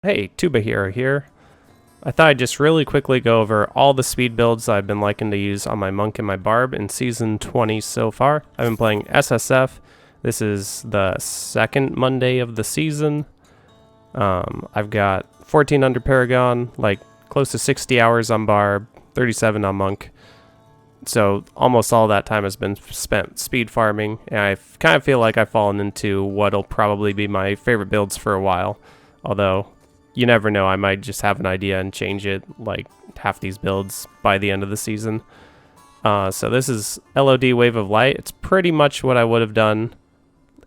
Hey, Tuba Hero here. I thought I'd just really quickly go over all the speed builds I've been liking to use on my Monk and my Barb in Season 20 so far. I've been playing SSF. This is the second Monday of the season. I've got 1400 Paragon, like close to 60 hours on Barb, 37 on Monk. So almost all that time has been spent speed farming, and I kind of feel like I've fallen into what'll probably be my favorite builds for a while. Although, you never know, I might just have an idea and change it, like half these builds by the end of the season. So this is LoD Wave of Light. It's pretty much what I would have done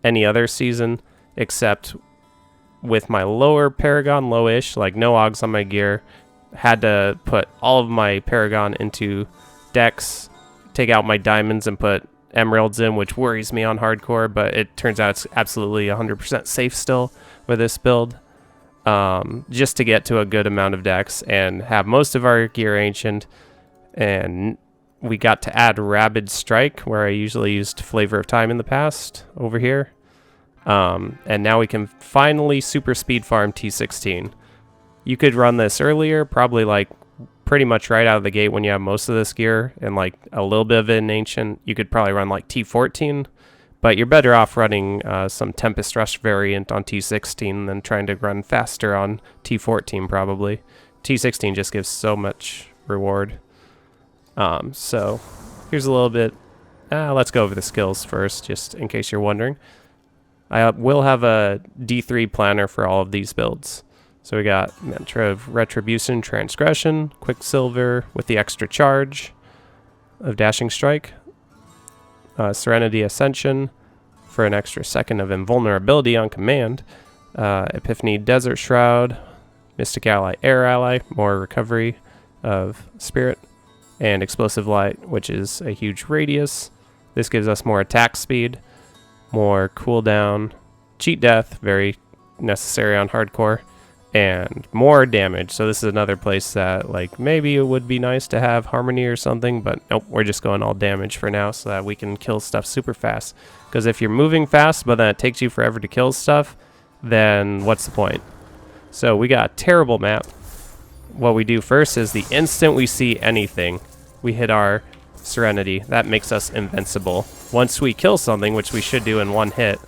any other season, except with my lower Paragon, low-ish, like no Augs on my gear. Had to put all of my Paragon into decks, take out my diamonds and put emeralds in, which worries me on hardcore, but it turns out it's absolutely 100% safe still with this build. Just to get to a good amount of decks and have most of our gear ancient. And we got to add Rabid Strike, where I usually used Flavor of Time in the past over here. And now we can finally super speed farm T16. You could run this earlier, probably like pretty much right out of the gate when you have most of this gear and like a little bit of it in ancient. You could probably run like T14. But you're better off running some Tempest Rush variant on T16 than trying to run faster on T14 probably. T16 just gives so much reward. So here's a little bit. Let's go over the skills first, just in case you're wondering. I will have a D3 planner for all of these builds. So we got Mantra of Retribution, Transgression, Quicksilver with the extra charge of Dashing Strike. Serenity Ascension for an extra second of invulnerability on command. Epiphany Desert Shroud, Mystic Ally Air Ally, more recovery of spirit, and Explosive Light, which is a huge radius. This gives us more attack speed, more cooldown, cheat death, very necessary on hardcore, and more damage. So this is another place that like maybe it would be nice to have harmony or something, but nope, we're just going all damage for now so that we can kill stuff super fast. Because if you're moving fast but then it takes you forever to kill stuff, then what's the point? So we got a terrible map. What we do first is the instant we see anything, we hit our Serenity. That makes us invincible. Once we kill something, which we should do in one hit,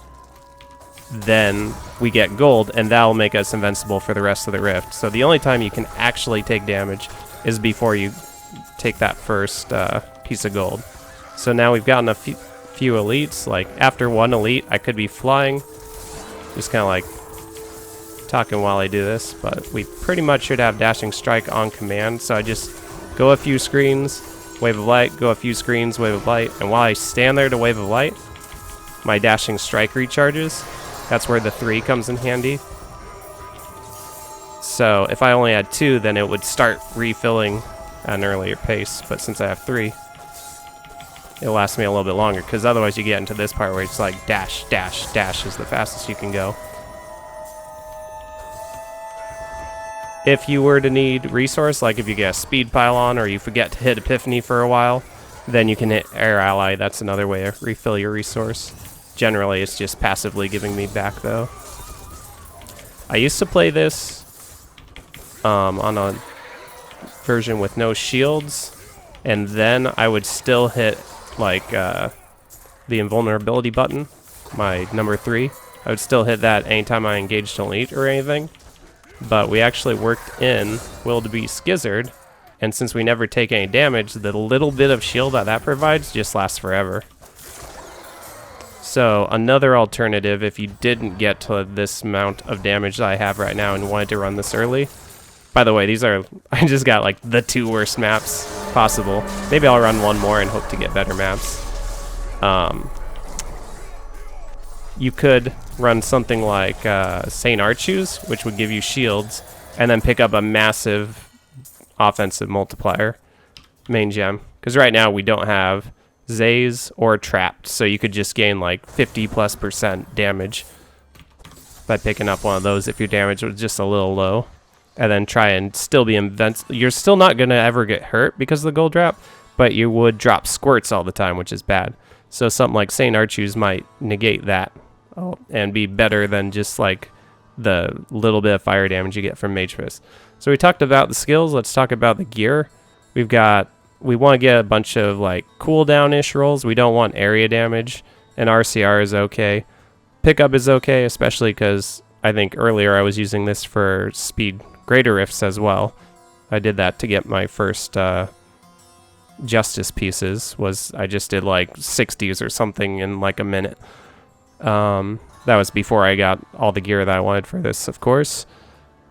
then we get gold, and that'll make us invincible for the rest of the rift. So the only time you can actually take damage is before you take that first piece of gold. So now we've gotten a few elites. Like after one elite, I could be flying. Just kind of like talking while I do this, but we pretty much should have Dashing Strike on command. So I just go a few screens, Wave of Light, go a few screens, Wave of Light, and while I stand there to Wave of Light, my Dashing Strike recharges. That's where the 3 comes in handy. So if I only had 2, then it would start refilling at an earlier pace. But since I have 3, it'll last me a little bit longer. Because otherwise you get into this part where it's like dash, dash, dash is the fastest you can go. If you were to need resource, like if you get a speed pile on or you forget to hit Epiphany for a while, then you can hit Air Ally. That's another way to refill your resource. Generally, it's just passively giving me back, though. I used to play this on a version with no shields, and then I would still hit, like, the invulnerability button, my number 3. I would still hit that anytime I engaged an elite or anything. But we actually worked in Wildebeest Gizzard, and since we never take any damage, the little bit of shield that provides just lasts forever. So another alternative, if you didn't get to this amount of damage that I have right now and wanted to run this early. By the way, these are, I just got like the 2 worst maps possible. Maybe I'll run one more and hope to get better maps. You could run something like St. Archus, which would give you shields, and then pick up a massive offensive multiplier, main gem. Because right now we don't have Zays or Trapped, so you could just gain like 50+% damage by picking up one of those if your damage was just a little low, and then try and still be invincible. You're still not going to ever get hurt because of the gold drop, but you would drop squirts all the time, which is bad. So something like St. Archus might negate that and be better than just like the little bit of fire damage you get from Mage Fist. So we talked about the skills. Let's talk about the gear. We want to get a bunch of like cooldown-ish rolls. We don't want area damage, and RCR is okay. Pickup is okay, especially because I think earlier I was using this for speed greater rifts as well. I did that to get my first justice pieces. I just did like 60s or something in like a minute. That was before I got all the gear that I wanted for this, of course.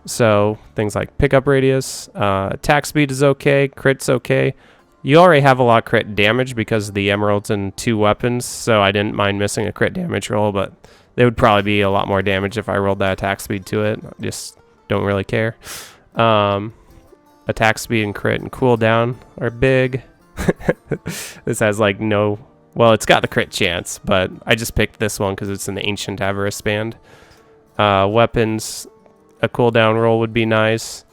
So things like pickup radius, attack speed is okay, crit's okay. You already have a lot of crit damage because of the emeralds and 2 weapons, so I didn't mind missing a crit damage roll, but there would probably be a lot more damage if I rolled that attack speed to it. Just don't really care. Attack speed and crit and cooldown are big. This has like no... Well, it's got the crit chance, but I just picked this one because it's an Ancient Avarice band. Weapons, a cooldown roll would be nice.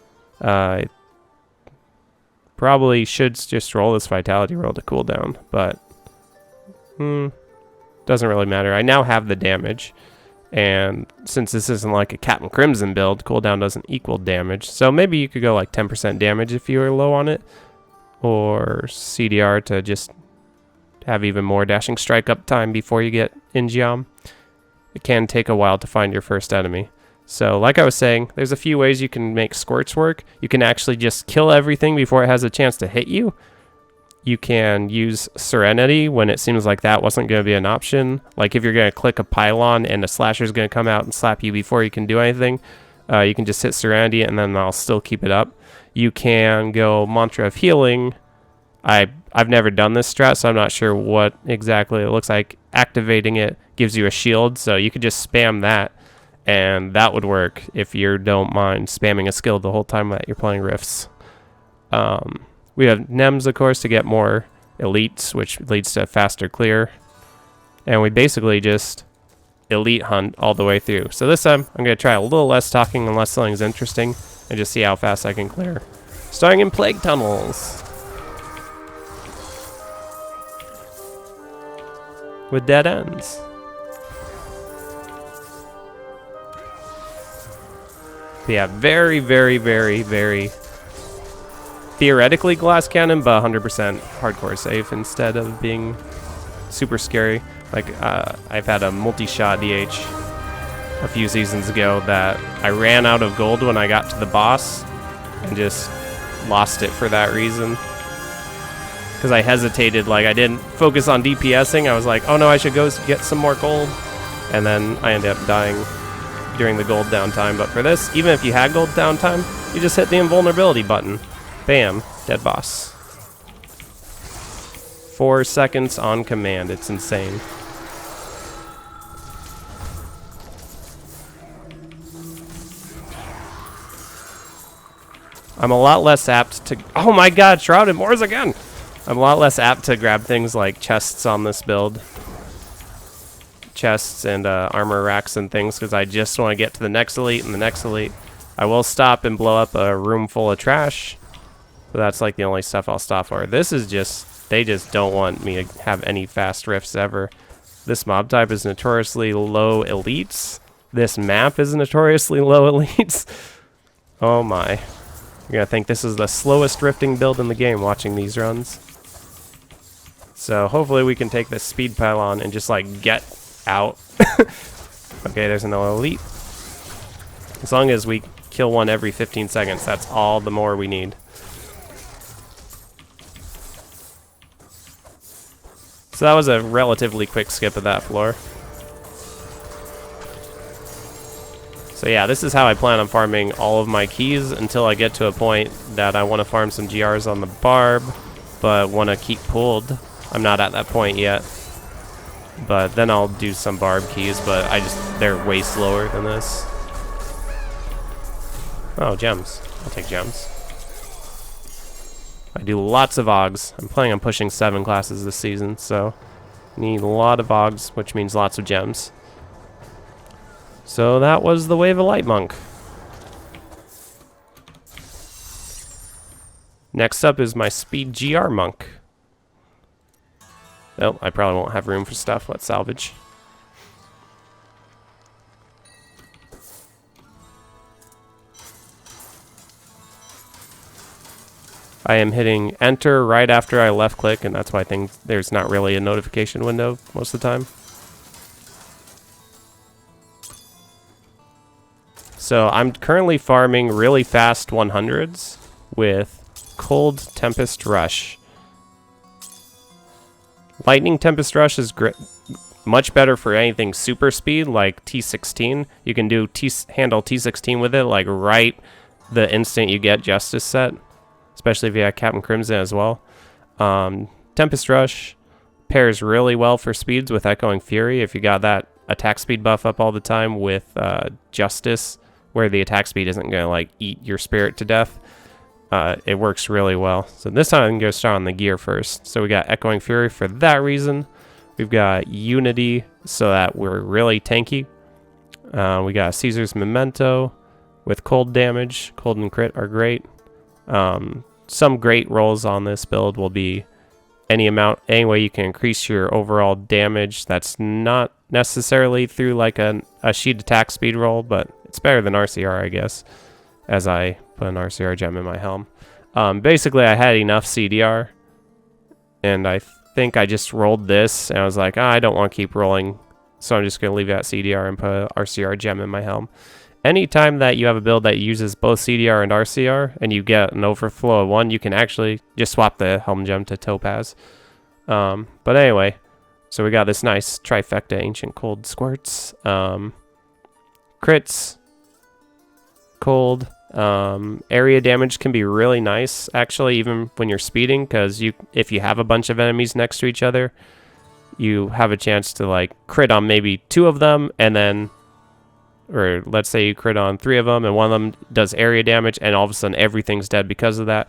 Probably should just roll this Vitality roll to cooldown, but doesn't really matter. I now have the damage, and since this isn't like a Captain Crimson build, cooldown doesn't equal damage. So maybe you could go like 10% damage if you were low on it, or CDR to just have even more dashing strike up time before you get Ingeom. It can take a while to find your first enemy. So like I was saying, there's a few ways you can make squirts work. You can actually just kill everything before it has a chance to hit you. You can use Serenity when it seems like that wasn't going to be an option. Like if you're going to click a pylon and a slasher is going to come out and slap you before you can do anything, you can just hit Serenity and then I'll still keep it up. You can go Mantra of Healing. I've never done this strat, so I'm not sure what exactly it looks like. Activating it gives you a shield, so you could just spam that, and that would work if you don't mind spamming a skill the whole time that you're playing Rifts. We have Nems, of course, to get more elites, which leads to faster clear. And we basically just elite hunt all the way through. So this time, I'm going to try a little less talking unless something's interesting, and just see how fast I can clear. Starting in Plague Tunnels. With dead ends. But yeah, very, very, very, very theoretically glass cannon, but 100% hardcore safe instead of being super scary. Like, I've had a multi-shot DH a few seasons ago that I ran out of gold when I got to the boss and just lost it for that reason. Because I hesitated, like I didn't focus on DPSing. I was like, oh no, I should go get some more gold. And then I ended up dying during the gold downtime. But for this, even if you had gold downtime, you just hit the invulnerability button. Bam, dead boss. 4 seconds on command, it's insane. I'm a lot less apt to... Oh my god, Shrouded Moors again! I'm a lot less apt to grab things like chests on this build. Chests and armor racks and things, because I just want to get to the next elite and the next elite. I will stop and blow up a room full of trash, but that's like the only stuff I'll stop for. This is just... They just don't want me to have any fast rifts ever. This mob type is notoriously low elites. This map is notoriously low elites. Oh my. You're gonna think this is the slowest rifting build in the game watching these runs. So hopefully we can take this speed pylon and just like get out. Okay, there's another elite. As long as we kill one every 15 seconds, that's all the more we need. So that was a relatively quick skip of that floor. So yeah, this is how I plan on farming all of my keys until I get to a point that I want to farm some GRs on the Barb, but want to keep pulled. I'm not at that point yet. But then I'll do some Barb keys, but they're way slower than this. Oh, gems. I'll take gems. I do lots of Augs. I'm planning on pushing 7 classes this season, so need a lot of Augs, which means lots of gems. So that was the wave of Light Monk. Next up is my Speed GR Monk. Oh, I probably won't have room for stuff. Let's salvage. I am hitting enter right after I left click, and that's why there's not really a notification window most of the time. So I'm currently farming really fast 100s with Cold Tempest Rush. Lightning Tempest Rush is much better for anything super speed like T16. You can handle T16 with it like right the instant you get Justice set, especially if you have Captain Crimson as well. Tempest Rush pairs really well for speeds with Echoing Fury. If you got that attack speed buff up all the time with Justice, where the attack speed isn't going to like eat your spirit to death, it works really well. So this time I'm going to go start on the gear first. So we got Echoing Fury for that reason. We've got Unity so that we're really tanky. We got Caesar's Memento with cold damage. Cold and crit are great. Some great rolls on this build will be any way you can increase your overall damage. That's not necessarily through like a sheet attack speed roll, but it's better than RCR, I guess, as I put an RCR gem in my helm. Basically, I had enough CDR, and I think I just rolled this, and I was like, I don't want to keep rolling, so I'm just going to leave that CDR and put an RCR gem in my helm. Anytime that you have a build that uses both CDR and RCR, and you get an overflow of one, you can actually just swap the helm gem to Topaz. But anyway, so we got this nice trifecta Ancient Cold Squirts. Crits, cold, area damage can be really nice, actually, even when you're speeding, because if you have a bunch of enemies next to each other, you have a chance to like crit on maybe 2 of them, and then, or let's say you crit on 3 of them, and one of them does area damage, and all of a sudden everything's dead because of that.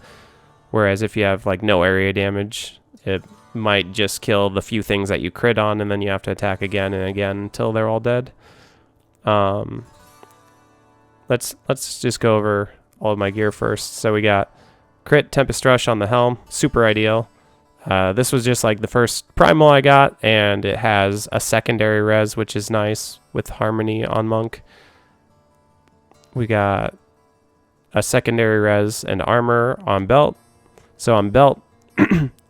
Whereas if you have like no area damage, it might just kill the few things that you crit on, and then you have to attack again and again until they're all dead. Let's just go over all of my gear first. So we got crit Tempest Rush on the helm, super ideal. This was just like the first primal I got, and it has a secondary res, which is nice with Harmony on Monk. We got a secondary res and armor on belt. So on belt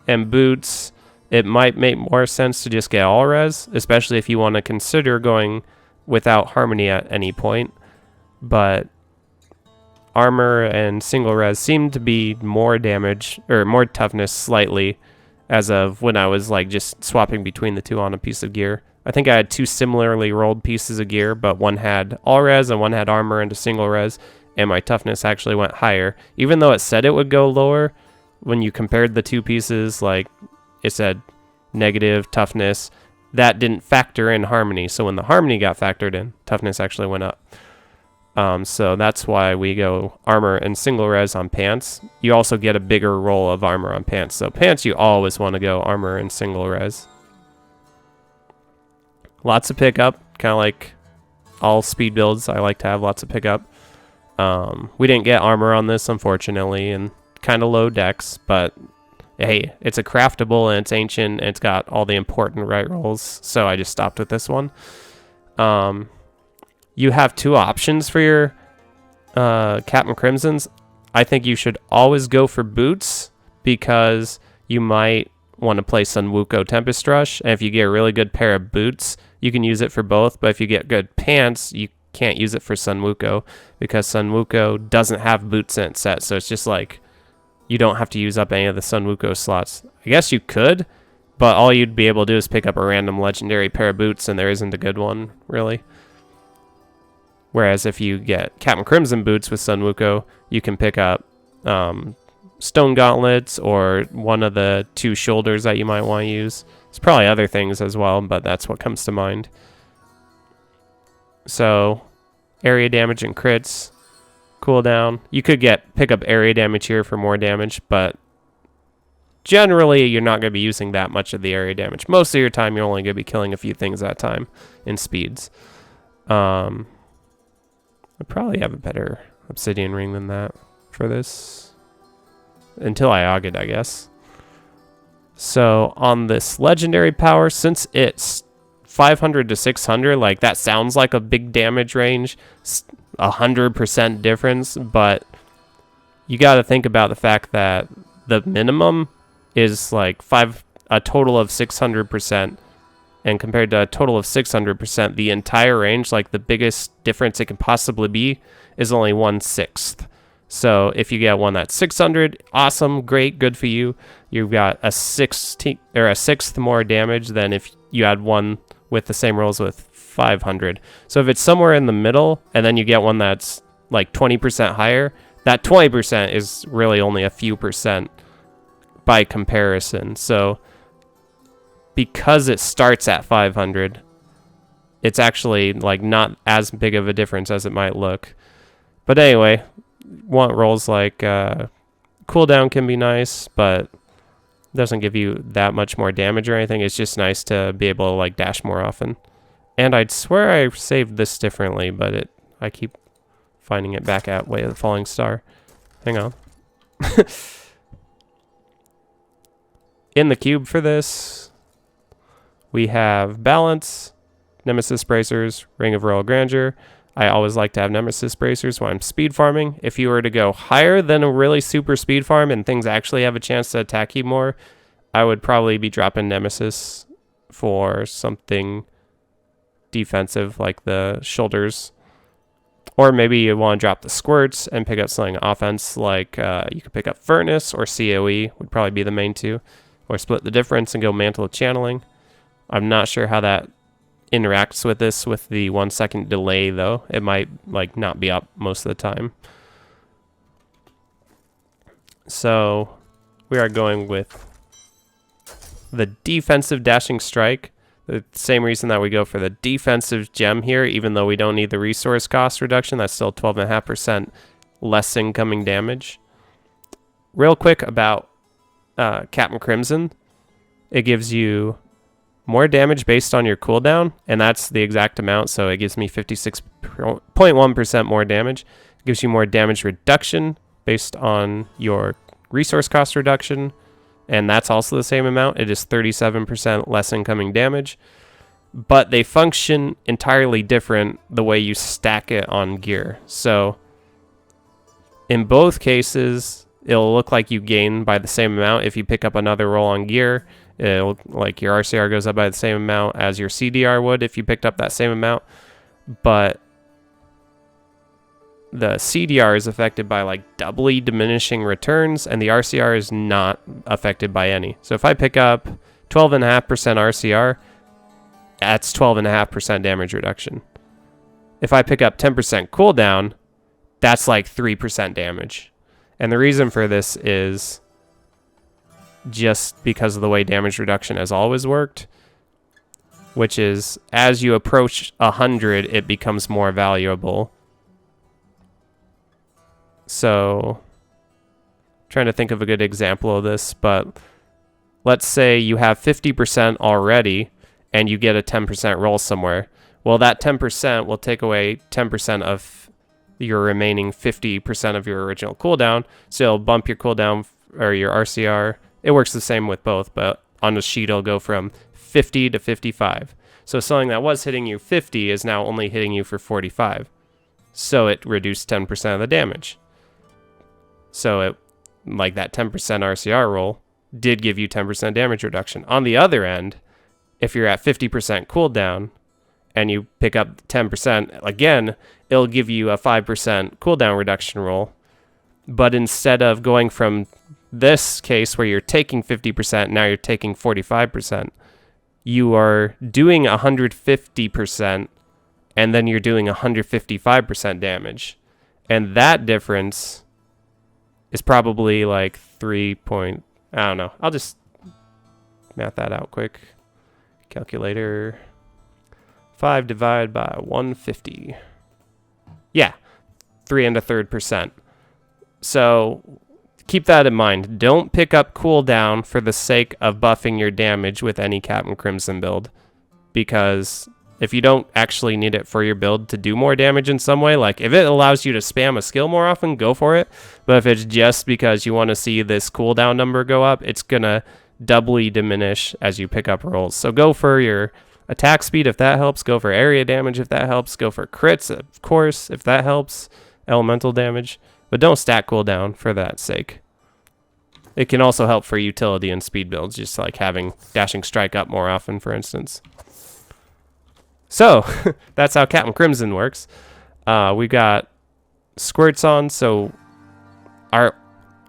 and boots, it might make more sense to just get all res, especially if you want to consider going without Harmony at any point. But armor and single res seem to be more damage, or more toughness slightly, as of when I was like just swapping between the two on a piece of gear. I think I had 2 similarly rolled pieces of gear, but one had all res and one had armor and a single res, and my toughness actually went higher. Even though it said it would go lower, when you compared the 2 pieces, like it said negative toughness, that didn't factor in Harmony. So when the Harmony got factored in, toughness actually went up. So that's why we go armor and single res on pants. You also get a bigger roll of armor on pants. So pants, you always want to go armor and single res. Lots of pickup, kind of like all speed builds. I like to have lots of pickup. We didn't get armor on this, unfortunately, and kind of low dex, but hey, it's a craftable and it's ancient and it's got all the important right rolls, so I just stopped with this one. You have 2 options for your Captain Crimsons. I think you should always go for boots, because you might want to play Sun Wukong Tempest Rush, and if you get a really good pair of boots, you can use it for both. But if you get good pants, you can't use it for Sun Wukong, because Sun Wukong doesn't have boots in its set, so it's just like you don't have to use up any of the Sun Wukong slots. I guess you could, but all you'd be able to do is pick up a random legendary pair of boots, and there isn't a good one, really. Whereas if you get Captain Crimson boots with Sun Wukong, you can pick up Stone Gauntlets or one of the 2 shoulders that you might want to use. There's probably other things as well, but that's what comes to mind. So, area damage and crits, cooldown. You could pick up area damage here for more damage, but generally you're not going to be using that much of the area damage. Most of your time you're only going to be killing a few things at a time in speeds. I probably have a better obsidian ring than that for this. Until I aug it, I guess. So on this legendary power, since it's 500 to 600, like that sounds like a big damage range, 100% difference, but you got to think about the fact that the minimum is like a total of 600%. And compared to a total of 600%, the entire range, like the biggest difference it can possibly be, is only 1/6. So if you get one that's 600, awesome, great, good for you. You've got a 1/6 more damage than if you had one with the same rolls with 500. So if it's somewhere in the middle, and then you get one that's like 20% higher, that 20% is really only a few percent by comparison. So because it starts at 500, it's actually like not as big of a difference as it might look. But anyway, want rolls like cooldown can be nice, but doesn't give you that much more damage or anything. It's just nice to be able to like dash more often. And I'd swear I saved this differently, but I keep finding it back at Way of the Falling Star. Hang on. In the cube for this, we have Balance, Nemesis Bracers, Ring of Royal Grandeur. I always like to have Nemesis Bracers when I'm speed farming. If you were to go higher than a really super speed farm and things actually have a chance to attack you more, I would probably be dropping Nemesis for something defensive like the shoulders. Or maybe you want to drop the squirts and pick up something offense like you could pick up Furnace or COE would probably be the main two. Or split the difference and go Mantle of Channeling. I'm not sure how that interacts with this with the 1 second delay though. It might like not be up most of the time. So we are going with the defensive Dashing Strike. The same reason that we go for the defensive gem here, even though we don't need the resource cost reduction. That's still 12.5% less incoming damage. Real quick about Captain Crimson. It gives you more damage based on your cooldown, and that's the exact amount, so it gives me 56.1% more damage. It gives you more damage reduction based on your resource cost reduction, and that's also the same amount. It is 37% less incoming damage, but they function entirely different the way you stack it on gear. So in both cases, it'll look like you gain by the same amount. If you pick up another roll on gear, it'll like your RCR goes up by the same amount as your CDR would if you picked up that same amount. But the CDR is affected by like doubly diminishing returns, and the RCR is not affected by any. So if I pick up 12.5% RCR, that's 12.5% damage reduction. If I pick up 10% cooldown, that's like 3% damage. And the reason for this is just because of the way damage reduction has always worked, which is as you approach 100, it becomes more valuable. So, trying to think of a good example of this, but let's say you have 50% already and you get a 10% roll somewhere. Well, that 10% will take away 10% of your remaining 50% of your original cooldown, so it'll bump your cooldown or your RCR. It works the same with both, but on the sheet it'll go from 50 to 55. So something that was hitting you 50 is now only hitting you for 45. So it reduced 10% of the damage. So it, like that 10% RCR roll did give you 10% damage reduction. On the other end, if you're at 50% cooldown and you pick up 10%, again, it'll give you a 5% cooldown reduction roll. But instead of going from this case where you're taking 50%, now you're taking 45%. You are doing 150%, and then you're doing 155% damage. And that difference is probably like I don't know. I'll just math that out quick. Calculator. 5 divided by 150. Yeah, 3 1/3%. So keep that in mind. Don't pick up cooldown for the sake of buffing your damage with any Captain Crimson build, because if you don't actually need it for your build to do more damage in some way, like if it allows you to spam a skill more often, go for it. But if it's just because you want to see this cooldown number go up, it's gonna doubly diminish as you pick up rolls. So go for your attack speed if that helps, go for area damage if that helps, go for crits of course if that helps, elemental damage, but don't stack cooldown for that sake. It can also help for utility and speed builds, just like having Dashing Strike up more often, for instance. So, that's how Captain Crimson works. We got squirts on, so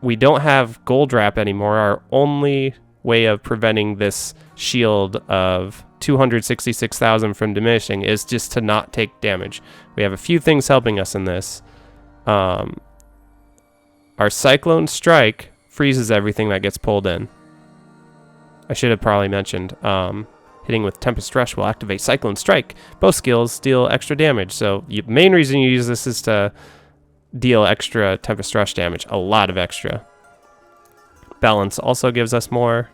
we don't have gold wrap anymore. Our only way of preventing this shield of 266,000 from diminishing is just to not take damage. We have a few things helping us in this. Our Cyclone Strike freezes everything that gets pulled in. I should have probably mentioned, hitting with Tempest Rush will activate Cyclone Strike. Both skills deal extra damage, so the main reason you use this is to deal extra Tempest Rush damage, a lot of extra. Balance also gives us more,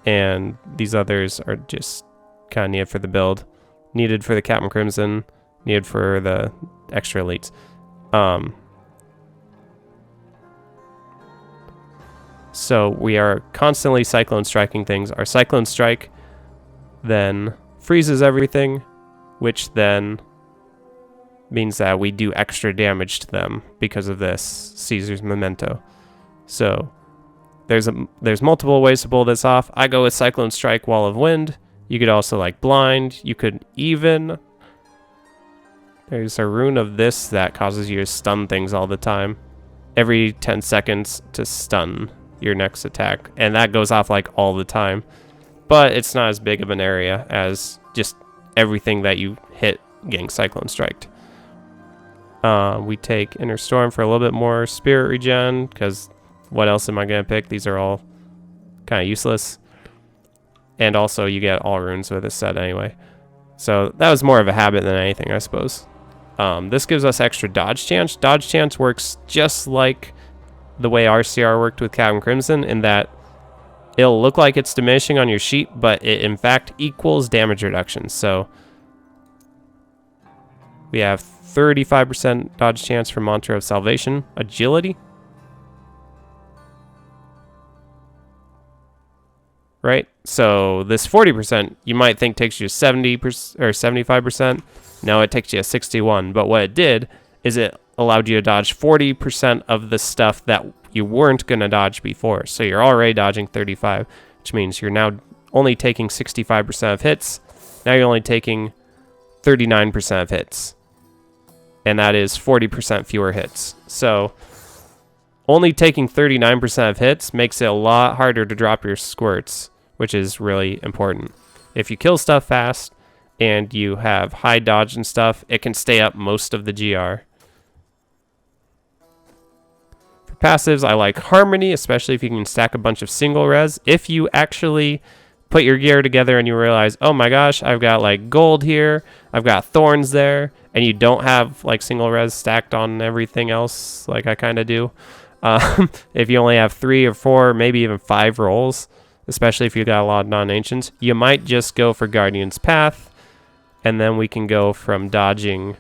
and these others are just kind of needed for the build. Needed for the Captain Crimson, needed for the extra elites. So we are constantly Cyclone Striking things. Our Cyclone Strike then freezes everything, which then means that we do extra damage to them because of this Caesar's Memento. So there's multiple ways to pull this off. I go with Cyclone Strike, Wall of Wind. You could also like blind. You could even... There's a rune of this that causes you to stun things all the time. Every 10 seconds to stun your next attack. And that goes off like all the time. But it's not as big of an area as just everything that you hit getting Cyclone Striked. We take Inner Storm for a little bit more spirit regen, because what else am I going to pick? These are all kind of useless. And also you get all runes with this set anyway. So that was more of a habit than anything, I suppose. This gives us extra dodge chance. Dodge chance works just like the way RCR worked with Captain Crimson, in that it'll look like it's diminishing on your sheet, but it in fact equals damage reduction. So we have 35% dodge chance for Mantra of Salvation. Agility. Right? So this 40% you might think takes you to 70% or 75%. No, it takes you to 61. But what it did is it allowed you to dodge 40% of the stuff that you weren't going to dodge before. So you're already dodging 35, which means you're now only taking 65% of hits. Now you're only taking 39% of hits. And that is 40% fewer hits. So only taking 39% of hits makes it a lot harder to drop your squirts, which is really important. If you kill stuff fast and you have high dodge and stuff, it can stay up most of the GR. For passives, I like Harmony, especially if you can stack a bunch of single res. If you actually put your gear together and you realize, oh my gosh, I've got like gold here, I've got thorns there, and you don't have like single res stacked on everything else like I kind of do. If you only have 3 or 4, maybe even 5 rolls, especially if you got a lot of non-ancients, you might just go for Guardian's Path, and then we can go from dodging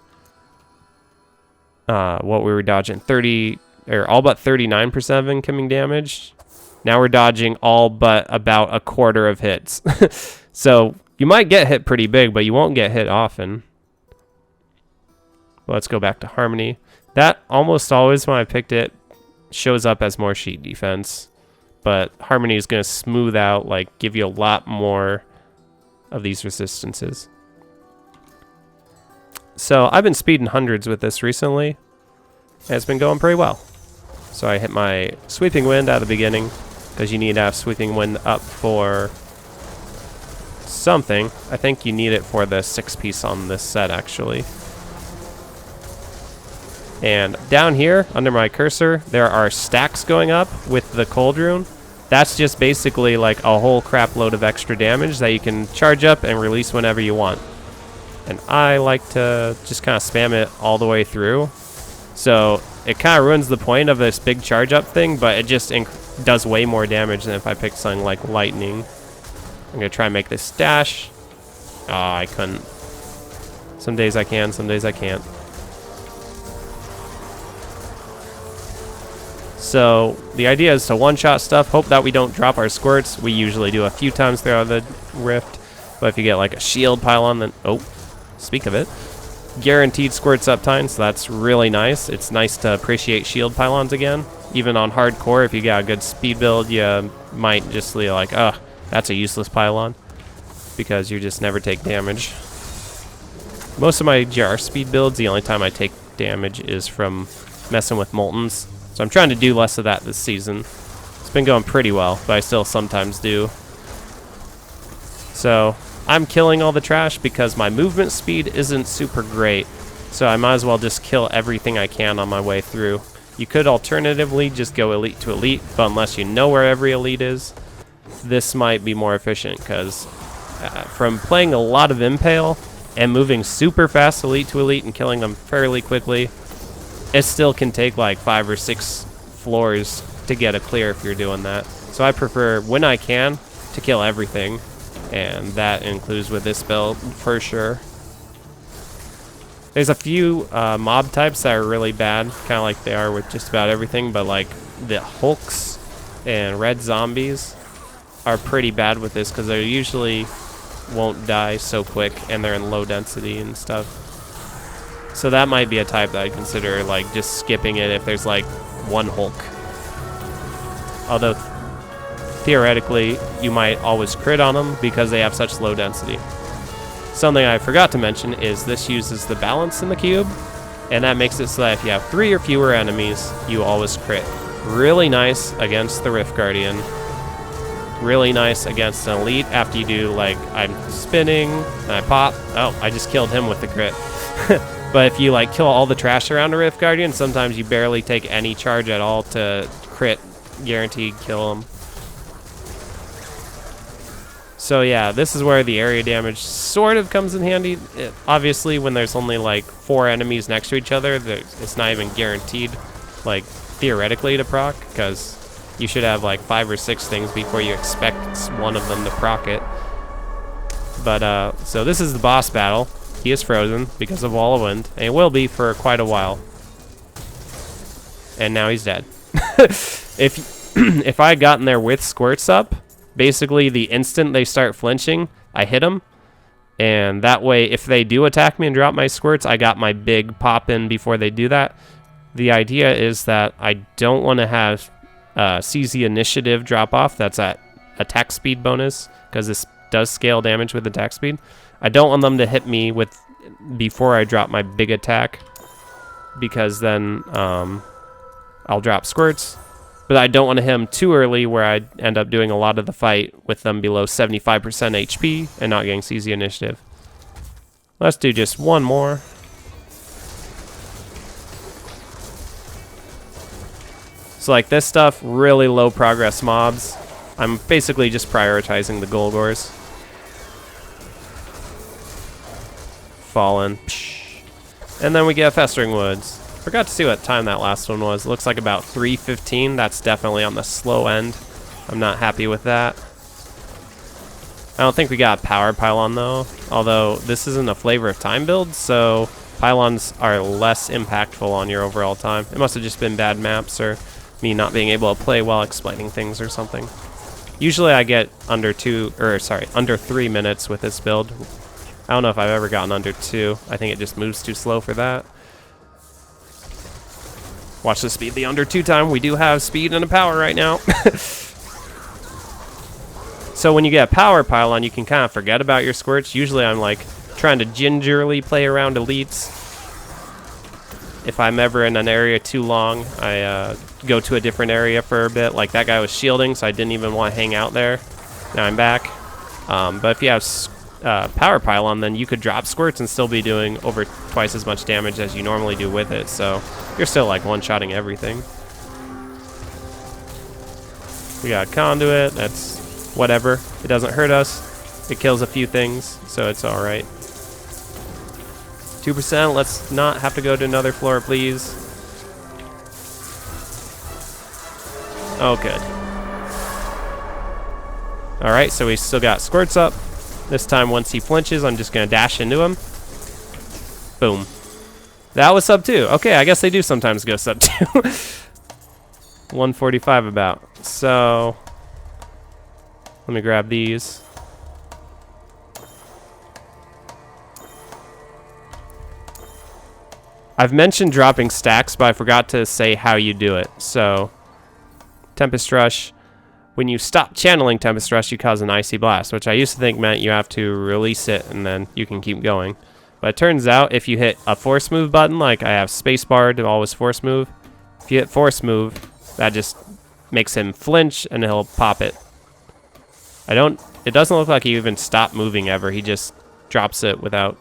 what we were dodging, 30 or all but 39% of incoming damage. Now we're dodging all but about a quarter of hits. So you might get hit pretty big, but you won't get hit often. Let's go back to Harmony. That almost always, when I picked it, shows up as more sheet defense. But Harmony is going to smooth out, like, give you a lot more of these resistances. So I've been speeding hundreds with this recently, and it's been going pretty well. So I hit my Sweeping Wind at the beginning, because you need to have Sweeping Wind up for something. I think you need it for the 6-piece on this set, actually. And down here, under my cursor, there are stacks going up with the Cold Rune. That's just basically like a whole crap load of extra damage that you can charge up and release whenever you want. And I like to just kind of spam it all the way through. So it kind of ruins the point of this big charge up thing, but it just does way more damage than if I picked something like Lightning. I'm going to try and make this dash. Oh, I couldn't. Some days I can, some days I can't. So the idea is to one-shot stuff, hope that we don't drop our squirts. We usually do a few times throughout the rift, but if you get like a shield pylon, then, oh, speak of it, guaranteed squirts uptime, so that's really nice. It's nice to appreciate shield pylons again. Even on hardcore, if you got a good speed build, you might just be like, oh, that's a useless pylon, because you just never take damage. Most of my GR speed builds, the only time I take damage is from messing with Moltens. So I'm trying to do less of that this season. It's been going pretty well, but I still sometimes do. So I'm killing all the trash because my movement speed isn't super great. So I might as well just kill everything I can on my way through. You could alternatively just go elite to elite, but unless you know where every elite is, this might be more efficient, because from playing a lot of impale and moving super fast elite to elite and killing them fairly quickly, it still can take like 5 or 6 floors to get a clear if you're doing that. So I prefer, when I can, to kill everything, and that includes with this build for sure. There's a few mob types that are really bad, kind of like they are with just about everything, but like the Hulks and red zombies are pretty bad with this because they usually won't die so quick and they're in low density and stuff. So that might be a type that I'd consider like just skipping it if there's like one Hulk. Although theoretically you might always crit on them because they have such low density. Something I forgot to mention is this uses the balance in the cube, and that makes it so that if you have 3 or fewer enemies, you always crit. Really nice against the Rift Guardian. Really nice against an elite after you do, like, I'm spinning, and I pop. Oh, I just killed him with the crit. But if you, like, kill all the trash around a Rift Guardian, sometimes you barely take any charge at all to crit, guaranteed kill him. So yeah, this is where the area damage sort of comes in handy. Obviously, when there's only like 4 enemies next to each other, it's not even guaranteed, like theoretically, to proc, because you should have like 5 or 6 things before you expect one of them to proc it. But so this is the boss battle. He is frozen because of Wall of Wind, and it will be for quite a while. And now he's dead. If I had gotten there with squirts up, basically the instant they start flinching, I hit them. And that way, if they do attack me and drop my squirts, I got my big pop in before they do that. The idea is that I don't want to have CZ initiative drop off. That's at attack speed bonus, because this does scale damage with attack speed. I don't want them to hit me with before I drop my big attack, because then I'll drop squirts. But I don't want to hit them too early where I end up doing a lot of the fight with them below 75% HP and not getting CZ initiative. Let's do just one more. So like this stuff, really low progress mobs. I'm basically just prioritizing the Golgors. Fallen. And then we get Festering Woods. Forgot to see what time that last one was. It looks like about 3:15. That's definitely on the slow end. I'm not happy with that. I don't think we got a power pylon though. Although this isn't a Flavor of Time build, so pylons are less impactful on your overall time. It must have just been bad maps or me not being able to play while explaining things or something. Usually I get under 3 minutes with this build. I don't know if I've ever gotten under 2. I think it just moves too slow for that. Watch the speed the under 2 time. We do have speed and a power right now. So when you get a power pylon, you can kind of forget about your squirts. Usually I'm like trying to gingerly play around elites. If I'm ever in an area too long, I go to a different area for a bit. Like that guy was shielding, so I didn't even want to hang out there. Now I'm back. But if you have power pylon, then you could drop squirts and still be doing over twice as much damage as you normally do with it. So you're still like one-shotting everything. We got conduit. That's whatever. It doesn't hurt us. It kills a few things, so it's all right. 2%. Let's not have to go to another floor, please. Oh, good. All right, so we still got squirts up. This time, once he flinches, I'm just going to dash into him. Boom. That was sub 2. Okay, I guess they do sometimes go sub 2. 145 about. So, let me grab these. I've mentioned dropping stacks, but I forgot to say how you do it. So, Tempest Rush. When you stop channeling Tempest Rush, you cause an Icy Blast, which I used to think meant you have to release it and then you can keep going. But it turns out if you hit a force move button, like I have spacebar to always force move, if you hit force move, that just makes him flinch and he'll pop it. It doesn't look like he even stopped moving ever. He just drops it without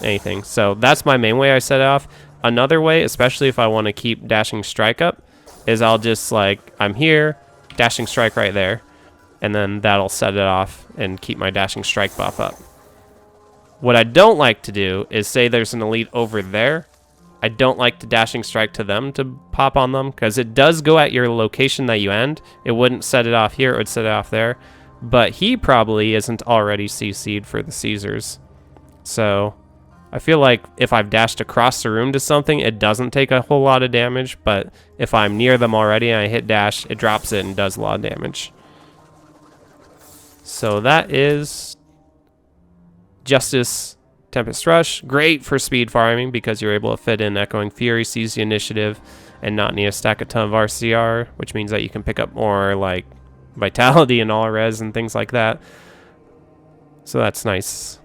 anything. So that's my main way I set it off. Another way, especially if I want to keep Dashing Strike up, is I'll just like, I'm here, Dashing Strike right there, and then that'll set it off and keep my Dashing Strike buff up. What I don't like to do is say there's an elite over there. I don't like to Dashing Strike to them to pop on them, because it does go at your location that you end. It wouldn't set it off here, it would set it off there. But he probably isn't already CC'd for the Caesars. So I feel like if I've dashed across the room to something, it doesn't take a whole lot of damage. But if I'm near them already and I hit dash, it drops it and does a lot of damage. So that is Justice Tempest Rush. Great for speed farming because you're able to fit in Echoing Fury, seize the initiative, and not need to stack a ton of RCR, which means that you can pick up more like Vitality and all res and things like that. So that's nice.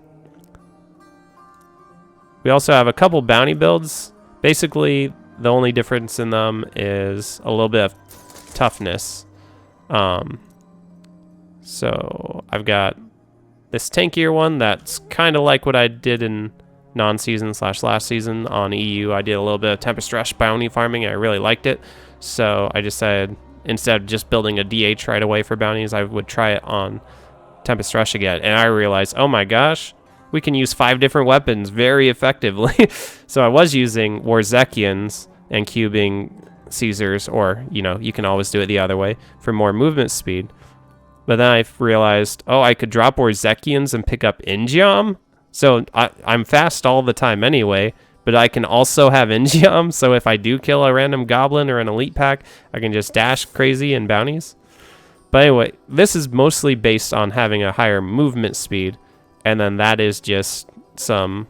We also have a couple bounty builds. Basically, the only difference in them is a little bit of toughness. So I've got this tankier one that's kind of like what I did in non-season / last season on EU. I did a little bit of Tempest Rush bounty farming and I really liked it. So I decided instead of just building a DH right away for bounties, I would try it on Tempest Rush again. And I realized, oh my gosh, we can use 5 different weapons very effectively. So I was using Warzekians and cubing Caesars, or, you know, you can always do it the other way for more movement speed. But then I realized, oh, I could drop Warzekians and pick up Ingeom. So I'm fast all the time anyway, but I can also have Ingeom. So if I do kill a random goblin or an elite pack, I can just dash crazy in bounties. But anyway, this is mostly based on having a higher movement speed. And then that is just some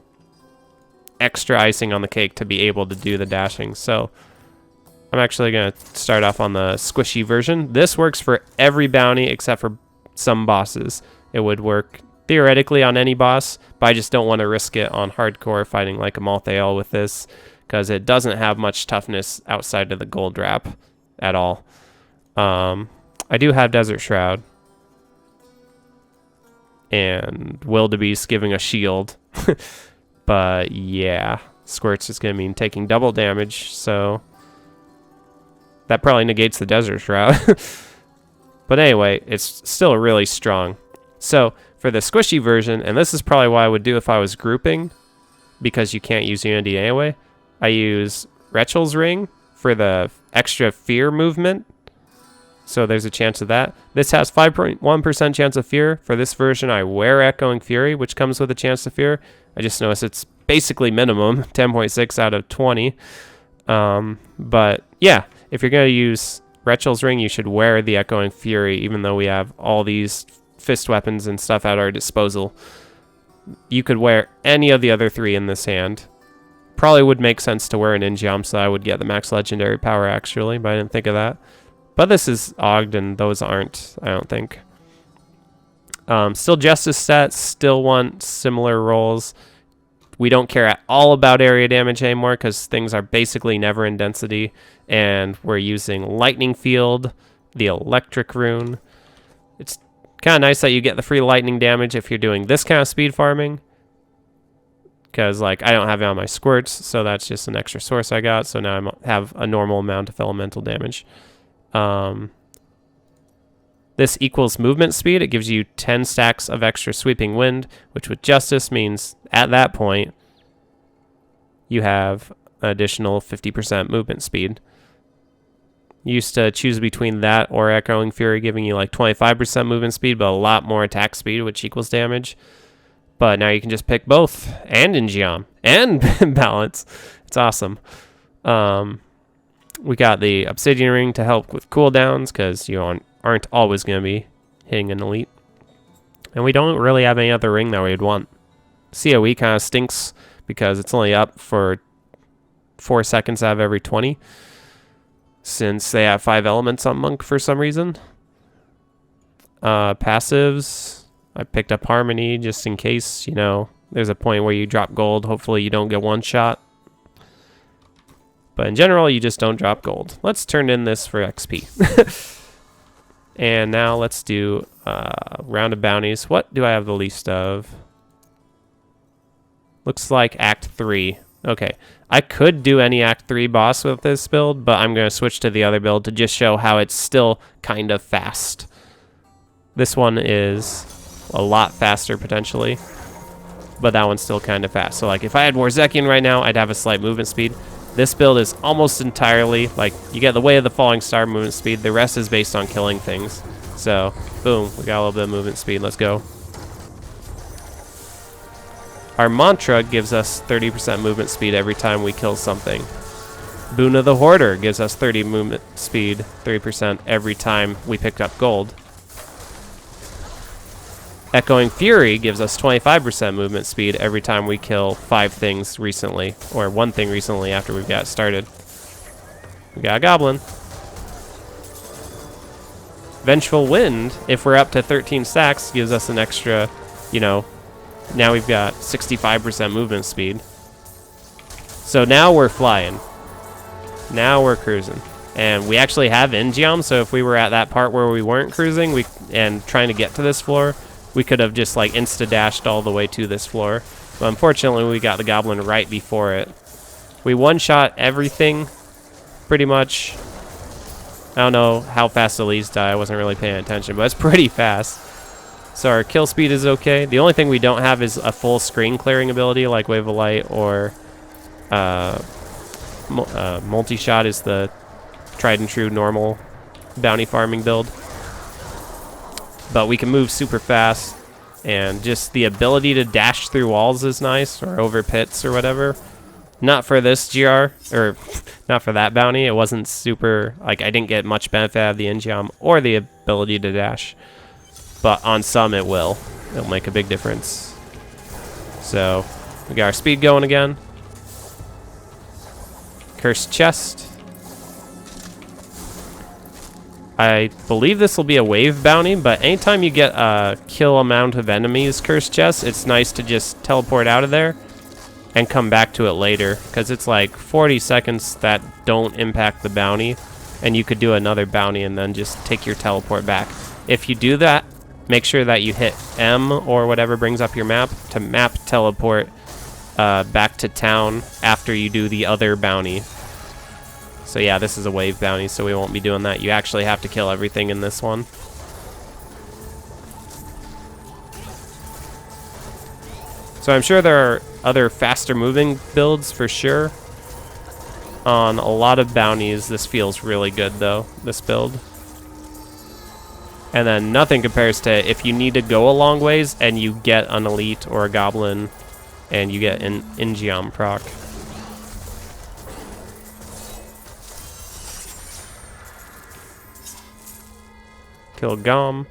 extra icing on the cake to be able to do the dashing. So I'm actually going to start off on the squishy version. This works for every bounty except for some bosses. It would work theoretically on any boss, but I just don't want to risk it on hardcore fighting like a multi-ale with this, because it doesn't have much toughness outside of the gold wrap at all. I do have Desert Shroud. And Wildebeest giving a shield. But yeah, Squirts is going to mean taking double damage, so that probably negates the Desert Shroud. But anyway, it's still really strong. So for the squishy version, and this is probably what I would do if I was grouping, because you can't use Unity anyway, I use Rechel's Ring for the extra fear movement. So there's a chance of that. This has 5.1% chance of fear. For this version, I wear Echoing Fury, which comes with a chance of fear. I just noticed it's basically minimum, 10.6 out of 20. But yeah, if you're going to use Rechel's Ring, you should wear the Echoing Fury, even though we have all these fist weapons and stuff at our disposal. You could wear any of the other 3 in this hand. Probably would make sense to wear an Ingeom, so I would get the max legendary power actually, but I didn't think of that. But this is Ogged, and those aren't, I don't think. Still Justice stats, still want similar rolls. We don't care at all about area damage anymore because things are basically never in density. And we're using Lightning Field, the Electric Rune. It's kind of nice that you get the free lightning damage if you're doing this kind of speed farming. Because, like, I don't have it on my squirts, so that's just an extra source I got. So now I have a normal amount of elemental damage. This equals movement speed. It gives you 10 stacks of extra sweeping wind, which with Justice means at that point you have an additional 50% movement speed. You used to choose between that or Echoing Fury, giving you like 25% movement speed, but a lot more attack speed, which equals damage. But now you can just pick both, and Ingeom, and Balance. It's awesome. We got the Obsidian Ring to help with cooldowns, because you aren't always going to be hitting an elite. And we don't really have any other ring that we'd want. COE kind of stinks, because it's only up for 4 seconds out of every 20. since they have 5 elements on Monk for some reason. Passives, I picked up Harmony just in case, you know, there's a point where you drop gold. Hopefully you don't get one shot. But in general, you just don't drop gold. Let's turn in this for XP. And now let's do round of bounties. What do I have the least of? Looks like Act 3. Okay. I could do any Act 3 boss with this build, but I'm going to switch to the other build to just show how it's still kind of fast. This one is a lot faster, potentially. But that one's still kind of fast. So, like, if I had Warzekian right now, I'd have a slight movement speed. This build is almost entirely, like, you get the Way of the Falling Star movement speed. The rest is based on killing things. So, boom, we got a little bit of movement speed. Let's go. Our mantra gives us 30% movement speed every time we kill something. Boon of the Hoarder gives us 30 movement speed, 30% every time we picked up gold. Echoing Fury gives us 25% movement speed every time we kill 5 things recently, or 1 thing recently after we've got started. We got a Goblin. Vengeful Wind, if we're up to 13 stacks, gives us an extra, you know, now we've got 65% movement speed. So now we're flying. Now we're cruising. And we actually have Ingeom, so if we were at that part where we weren't cruising and trying to get to this floor, we could have just like insta-dashed all the way to this floor. But unfortunately, we got the Goblin right before it. We one-shot everything, pretty much. I don't know how fast the leads die. I wasn't really paying attention, but it's pretty fast. So our kill speed is okay. The only thing we don't have is a full screen clearing ability like Wave of Light or multishot is the tried and true normal bounty farming build. But we can move super fast, and just the ability to dash through walls is nice, or over pits or whatever. Not for this GR, or not for that bounty. It wasn't super, like, I didn't get much benefit out of the Ingeom or the ability to dash. But on some it will. It'll make a big difference. So, we got our speed going again. Cursed Chest. I believe this will be a wave bounty, but anytime you get a kill amount of enemies Cursed Chest, it's nice to just teleport out of there and come back to it later, because it's like 40 seconds that don't impact the bounty, and you could do another bounty and then just take your teleport back. If you do that, make sure that you hit M or whatever brings up your map to map teleport back to town after you do the other bounty. So yeah, this is a wave bounty, so we won't be doing that. You actually have to kill everything in this one. So I'm sure there are other faster moving builds for sure. On a lot of bounties, this feels really good though, this build. And then nothing compares to if you need to go a long ways and you get an elite or a goblin and you get an Ingeom proc. Kill Gom.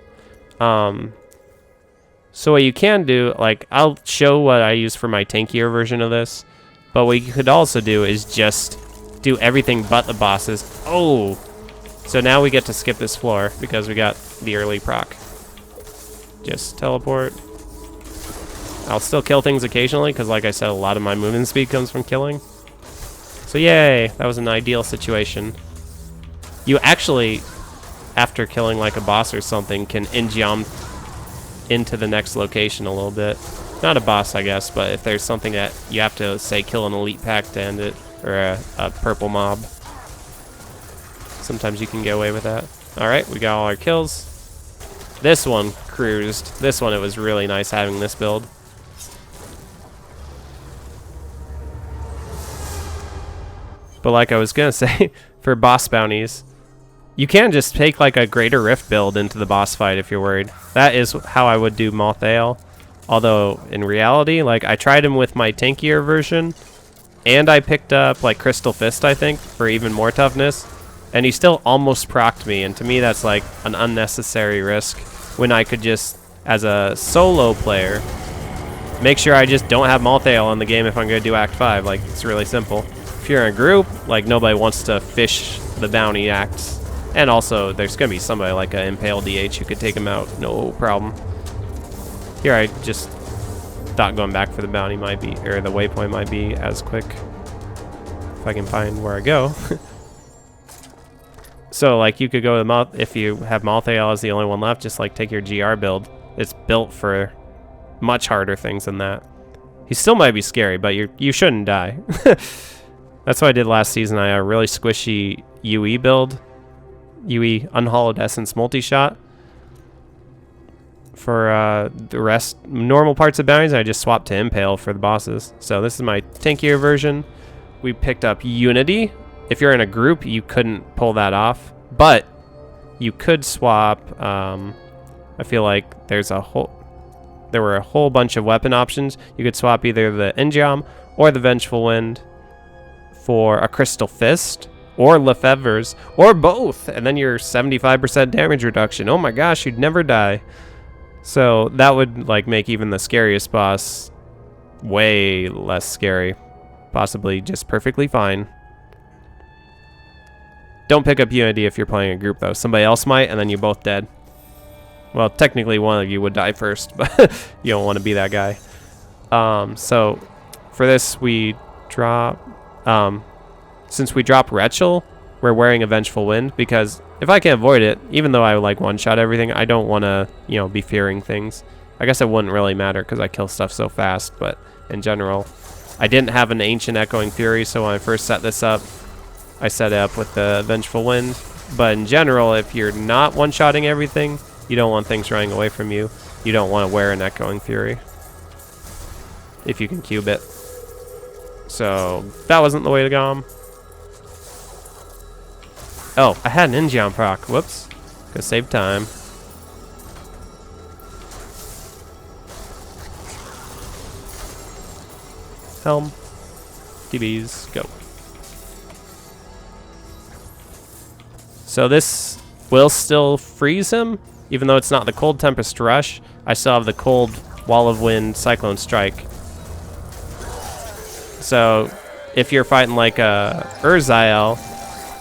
So what you can do, like, I'll show what I use for my tankier version of this, but what you could also do is just do everything but the bosses. Oh! So now we get to skip this floor because we got the early proc. Just teleport. I'll still kill things occasionally because, like I said, a lot of my movement speed comes from killing. So yay, that was an ideal situation. You actually, after killing like a boss or something, can Ingeom into the next location a little bit. Not a boss, I guess, but if there's something that you have to, say, kill an elite pack to end it, or a purple mob, sometimes you can get away with that. Alright, we got all our kills. This one cruised. This one, it was really nice having this build. But like I was gonna say, for boss bounties, you can just take like a Greater Rift build into the boss fight if you're worried. That is how I would do Malthael. Although, in reality, like, I tried him with my tankier version, and I picked up, like, Crystal Fist, I think, for even more toughness, and he still almost procced me, and to me that's, like, an unnecessary risk, when I could just, as a solo player, make sure I just don't have Malthael in the game if I'm going to do Act 5. Like, it's really simple. If you're in a group, like, nobody wants to fish the bounty acts. And also, there's going to be somebody like an impale DH who could take him out, no problem. Here, I just thought going back for the bounty might be, or the waypoint might be as quick. If I can find where I go. So, like, you could go to the if you have Malthael as the only one left, just, like, take your GR build. It's built for much harder things than that. He still might be scary, but you shouldn't die. That's what I did last season. I had a really squishy UE build. UE Unhollowed Essence multishot. For the rest, normal parts of bounties, I just swapped to impale for the bosses. So this is my tankier version. We picked up Unity. If you're in a group, you couldn't pull that off, but you could swap. I feel like there were a whole bunch of weapon options. You could swap either the Engiom or the Vengeful Wind for a Crystal Fist or Lefebvre's or both, and then you're 75% damage reduction. Oh my gosh, you'd never die. So that would like make even the scariest boss way less scary, possibly just perfectly fine. Don't pick up Unity if you're playing a group though. Somebody else might, and then you're both dead. Well, technically one of you would die first, but you don't want to be that guy. So for this we drop, since we drop Retchel, we're wearing a Vengeful Wind, because if I can avoid it, even though I like one-shot everything, I don't want to, you know, be fearing things. I guess it wouldn't really matter because I kill stuff so fast, but in general, I didn't have an Ancient Echoing Fury, so when I first set this up, I set it up with the Vengeful Wind. But in general, if you're not one-shotting everything, you don't want things running away from you. You don't want to wear an Echoing Fury if you can cube it. So that wasn't the way to go. Oh, I had an Engiom proc. Whoops. Gotta save time. Helm. DBs. Go. So this will still freeze him, even though it's not the Cold Tempest Rush. I still have the Cold Wall of Wind Cyclone Strike. So if you're fighting like a Urzael,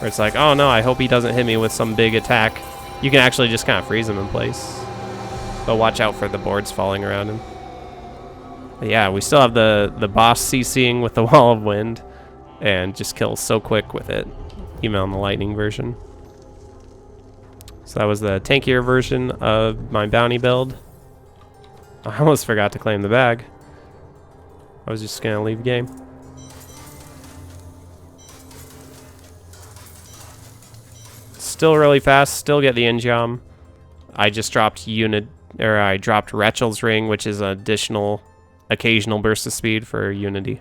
where it's like, oh no, I hope he doesn't hit me with some big attack, you can actually just kind of freeze him in place. But watch out for the boards falling around him. But yeah, we still have the boss CCing with the Wall of Wind, and just kills so quick with it, even on the Lightning version. So that was the tankier version of my bounty build. I almost forgot to claim the bag. I was just gonna leave the game. Still really fast, still get the Engiom. I just dropped I dropped Retchel's Ring, which is an additional occasional burst of speed for Unity.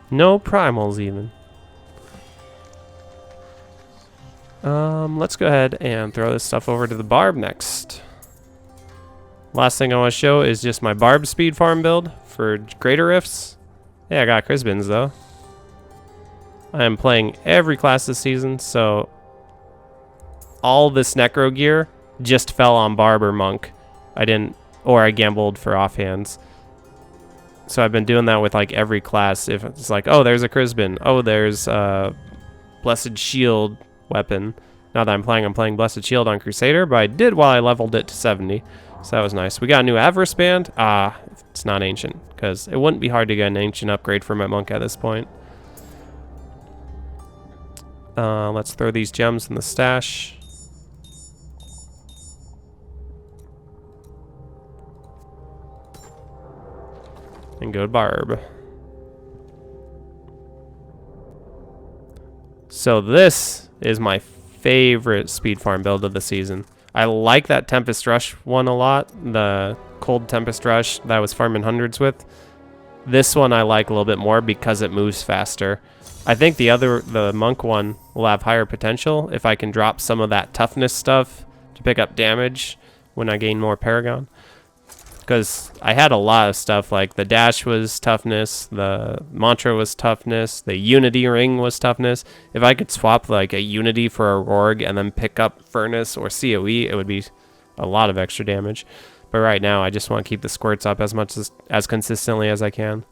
No primals even. Let's go ahead and throw this stuff over to the Barb next. Last thing I want to show is just my Barb speed farm build for Greater Rifts. Yeah, I got Crisbins though. I am playing every class this season, so all this Necro gear just fell on Barb or Monk. I gambled for offhands. So I've been doing that with like every class. If it's like, oh, there's a Crisbin. Oh, there's a Blessed Shield weapon. Now that I'm playing Blessed Shield on Crusader, but I did while I leveled it to 70. So that was nice. We got a new Avarice Band. It's not Ancient, because it wouldn't be hard to get an Ancient upgrade for my Monk at this point. Let's throw these gems in the stash. And go to Barb. So this is my favorite speed farm build of the season. I like that Tempest Rush one a lot, the Cold Tempest Rush that I was farming hundreds with. This one I like a little bit more because it moves faster. I think the Monk one will have higher potential if I can drop some of that toughness stuff to pick up damage when I gain more Paragon. Because I had a lot of stuff, like the dash was toughness, the mantra was toughness, the unity ring was toughness. If I could swap like a unity for a Rorg and then pick up furnace or COE, it would be a lot of extra damage. But right now I just want to keep the squirts up as much as consistently as I can.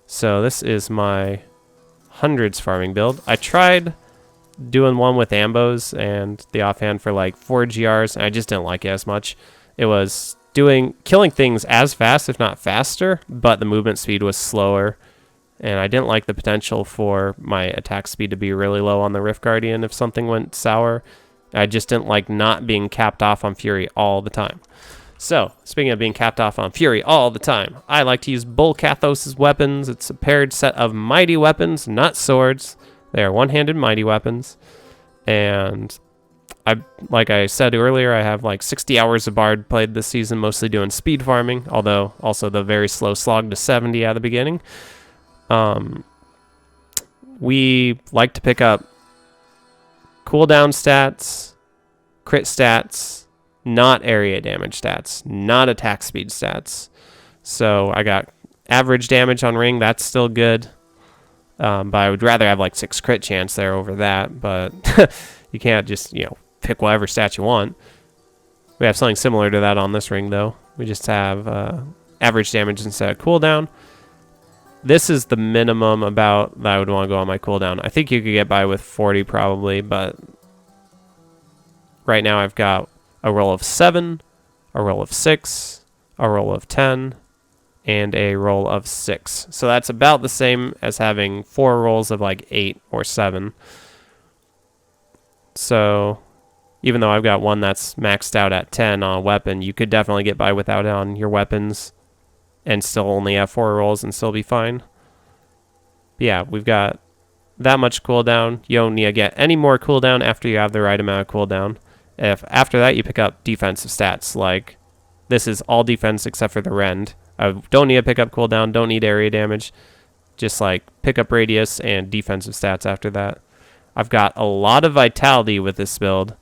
So this is my hundreds farming build. I tried doing one with ambos and the offhand for like 4 GRs, and I just didn't like it as much. It was killing things as fast, if not faster, but the movement speed was slower, and I didn't like the potential for my attack speed to be really low on the Rift Guardian if something went sour. I just didn't like not being capped off on Fury all the time. So, speaking of being capped off on Fury all the time, I like to use Bul-Kathos' weapons. It's a paired set of mighty weapons, not swords. They are one-handed mighty weapons. And like I said earlier, I have like 60 hours of Bard played this season, mostly doing speed farming, although also the very slow slog to 70 at the beginning. We like to pick up cooldown stats, crit stats, not area damage stats, not attack speed stats. So I got average damage on ring, that's still good. But I would rather have like 6 crit chance there over that, but you can't just, pick whatever stat you want. We have something similar to that on this ring though. We just have average damage instead of cooldown. This is the minimum about that I would want to go on my cooldown. I think you could get by with 40 probably, but right now I've got a roll of 7, a roll of 6, a roll of 10, and a roll of 6. So that's about the same as having 4 rolls of like 8 or 7. So even though I've got one that's maxed out at 10 on a weapon, you could definitely get by without it on your weapons and still only have 4 rolls and still be fine. But yeah, we've got that much cooldown. You don't need to get any more cooldown after you have the right amount of cooldown. If after that you pick up defensive stats, like this is all defense except for the rend. I don't need to pick up cooldown, don't need area damage. Just like pick up radius and defensive stats after that. I've got a lot of vitality with this build.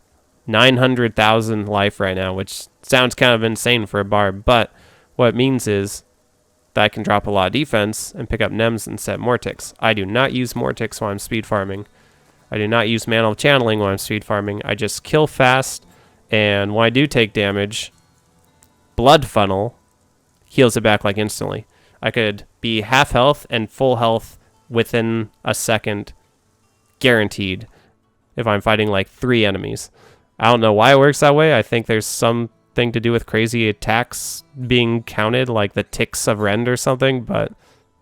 900,000 life right now, which sounds kind of insane for a Barb, but what it means is that I can drop a lot of defense and pick up Nems instead of Mortix. I do not use Mortix when I'm speed farming. I do not use Mantle Channeling when I'm speed farming. I just kill fast, and when I do take damage, Blood Funnel heals it back like instantly. I could be half health and full health within a second, guaranteed, if I'm fighting like 3 enemies. I don't know why it works that way. I think there's something to do with crazy attacks being counted, like the ticks of Rend or something, but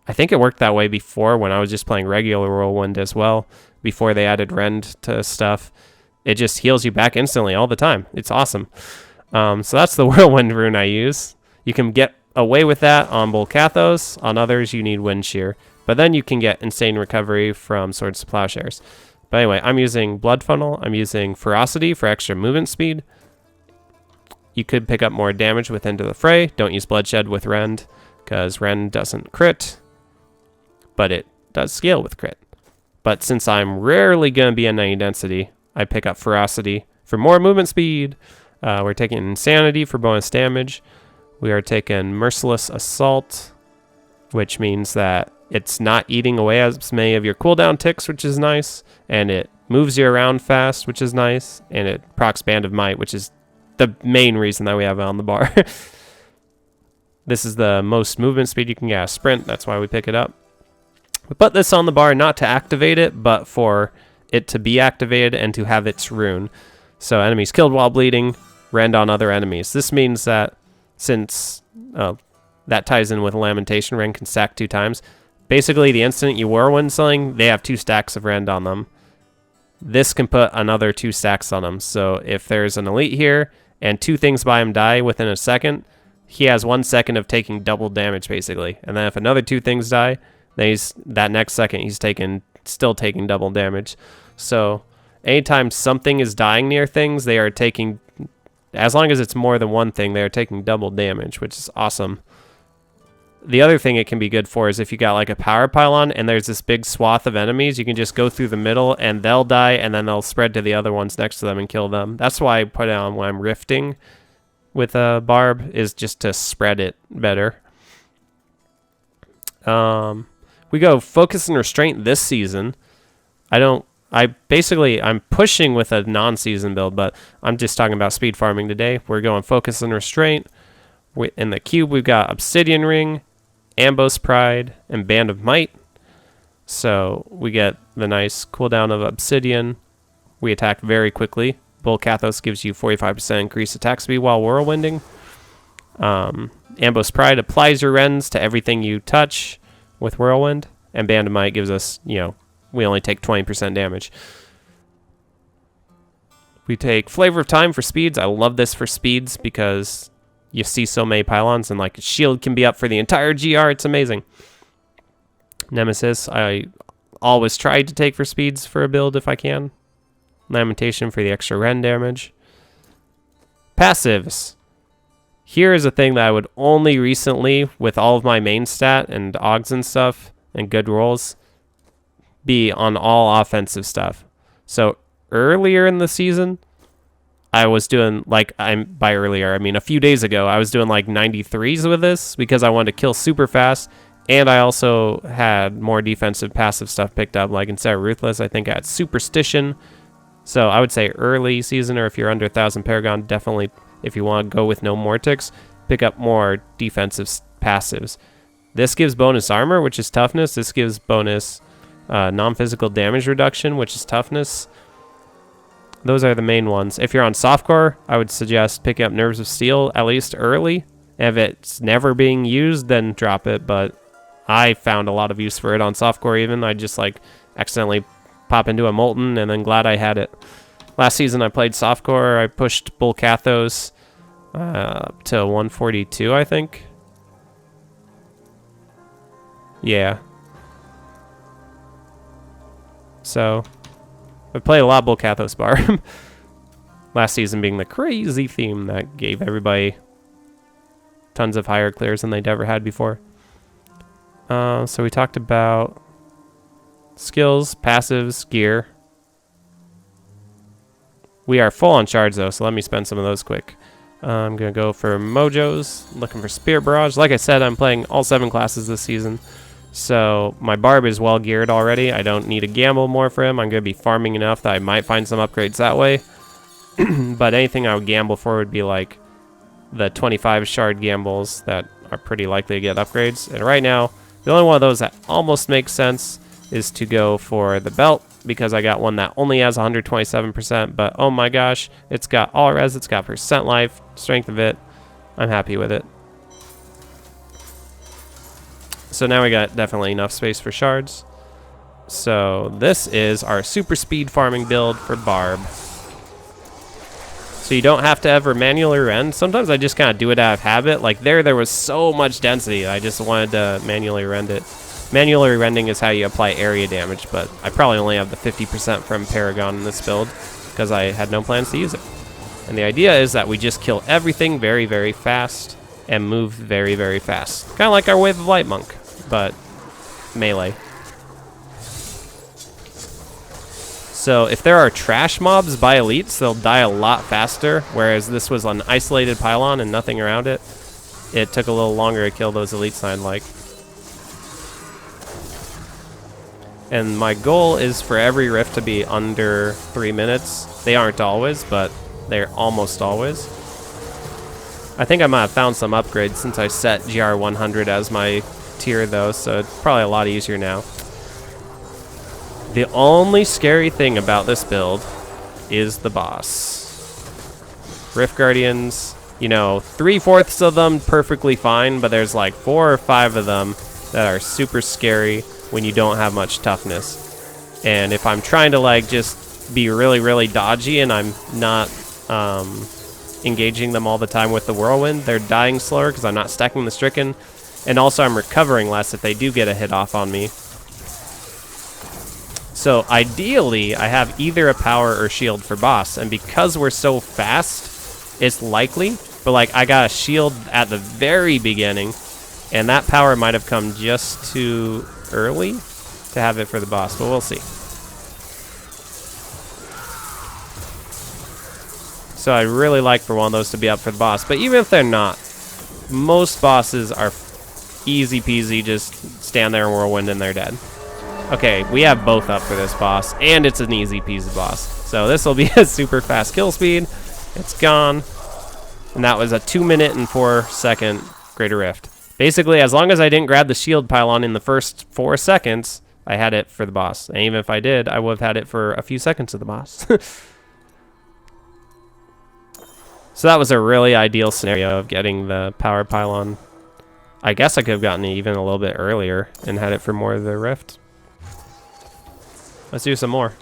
I think it worked that way before when I was just playing regular Whirlrend as well, before they added Rend to stuff. It just heals you back instantly all the time. It's awesome. So that's the Whirlwind rune I use. You can get away with that on Bul-Kathos. On others, you need Wind Shear. But then you can get insane recovery from Swords to Plowshares. But anyway, I'm using Blood Funnel. I'm using Ferocity for extra movement speed. You could pick up more damage with Into the Fray. Don't use Bloodshed with Rend, because Rend doesn't crit, but it does scale with crit. But since I'm rarely going to be in 90 density, I pick up Ferocity for more movement speed. We're taking Insanity for bonus damage. We are taking Merciless Assault, which means that it's not eating away as many of your cooldown ticks, which is nice, and it moves you around fast, which is nice, and it procs Band of Might, which is the main reason that we have it on the bar. This is the most movement speed you can get a sprint, that's why we pick it up. We put this on the bar not to activate it, but for it to be activated and to have its rune. So enemies killed while bleeding, rend on other enemies. This means that since that ties in with Lamentation, Rend can stack 2 times. Basically, the instant you Whirlwind something, they have 2 stacks of Rend on them. This can put another 2 stacks on them. So if there's an elite here and 2 things by him die within a second, he has 1 second of taking double damage basically. And then if another 2 things die, then that next second he's still taking double damage. So anytime something is dying near things, they are taking, as long as it's more than 1 thing, they are taking double damage, which is awesome. The other thing it can be good for is if you got like a power pylon and there's this big swath of enemies, you can just go through the middle and they'll die and then they'll spread to the other ones next to them and kill them. That's why I put it on when I'm rifting with a Barb, is just to spread it better. We go Focus and Restraint this season. I'm pushing with a non-season build, but I'm just talking about speed farming today. We're going Focus and Restraint. In the cube, we've got Obsidian Ring, Ambo's Pride, and Band of Might. So we get the nice cooldown of Obsidian. We attack very quickly. Bul-Kathos gives you 45% increased attack speed while whirlwinding. Ambo's Pride applies your rends to everything you touch with whirlwind. And Band of Might gives us, you know, we only take 20% damage. We take Flavor of Time for speeds. I love this for speeds because you see so many pylons and like shield can be up for the entire GR. It's amazing. Nemesis, I always try to take for speeds for a build if I can. Lamentation for the extra rend damage. Passives. Here is a thing that I would only recently, with all of my main stat and Augs and stuff and good rolls, be on all offensive stuff. So earlier in the season, I was doing like, by earlier, I mean a few days ago, I was doing like 93s with this because I wanted to kill super fast. And I also had more defensive passive stuff picked up. Like instead of Ruthless, I think I had Superstition. So I would say early season, or if you're under 1,000 Paragon, definitely, if you want to go with no Mortix, pick up more defensive passives. This gives bonus armor, which is toughness. This gives bonus non-physical damage reduction, which is toughness. Those are the main ones. If you're on softcore, I would suggest picking up Nerves of Steel, at least early. If it's never being used, then drop it. But I found a lot of use for it on softcore even. I just like accidentally pop into a Molten and then glad I had it. Last season I played softcore. I pushed Bul-Kathos to 142, I think. Yeah. So I played a lot of Bul-Kathos Barb. Last season being the crazy theme that gave everybody tons of higher clears than they'd ever had before. So we talked about skills, passives, gear. We are full on shards though, so let me spend some of those quick. I'm going to go for Mojos, looking for Spirit Barrage. Like I said, I'm playing all 7 classes this season. So my Barb is well geared already. I don't need to gamble more for him. I'm going to be farming enough that I might find some upgrades that way. But anything I would gamble for would be like the 25 shard gambles that are pretty likely to get upgrades. And right now, the only one of those that almost makes sense is to go for the belt, because I got one that only has 127%, but oh my gosh, it's got all res, it's got percent life, strength of it. I'm happy with it. So now we got definitely enough space for shards. So this is our super speed farming build for Barb. So you don't have to ever manually rend. Sometimes I just kind of do it out of habit. Like there was so much density, I just wanted to manually rend it. Manually rending is how you apply area damage, but I probably only have the 50% from Paragon in this build because I had no plans to use it. And the idea is that we just kill everything very, very fast and move very, very fast. Kind of like our Wave of Light Monk, but melee. So if there are trash mobs by elites, they'll die a lot faster, whereas this was an isolated pylon and nothing around it. It took a little longer to kill those elites I'd like. And my goal is for every rift to be under 3 minutes. They aren't always, but they're almost always. I think I might have found some upgrades since I set GR 100 as my tier though, so it's probably a lot easier now. The only scary thing about this build is the boss. Rift Guardians, you know, 3/4 of them perfectly fine, but there's like 4 or 5 of them that are super scary when you don't have much toughness. And if I'm trying to like just be really, really dodgy and I'm not engaging them all the time with the Whirlwind, they're dying slower because I'm not stacking the Stricken. And also I'm recovering less if they do get a hit off on me. So ideally, I have either a power or shield for boss. And because we're so fast, it's likely. But like I got a shield at the very beginning, and that power might have come just too early to have it for the boss, but we'll see. So I'd really like for one of those to be up for the boss, but even if they're not, most bosses are easy peasy, just stand there and whirlwind and they're dead. Okay, we have both up for this boss, and it's an easy peasy boss. So this will be a super fast kill speed. It's gone. And that was a 2 minute and 4 second Greater Rift. Basically, as long as I didn't grab the shield pylon in the first 4 seconds, I had it for the boss. And even if I did, I would have had it for a few seconds of the boss. So that was a really ideal scenario of getting the power pylon. I guess I could have gotten it even a little bit earlier and had it for more of the rift. Let's do some more.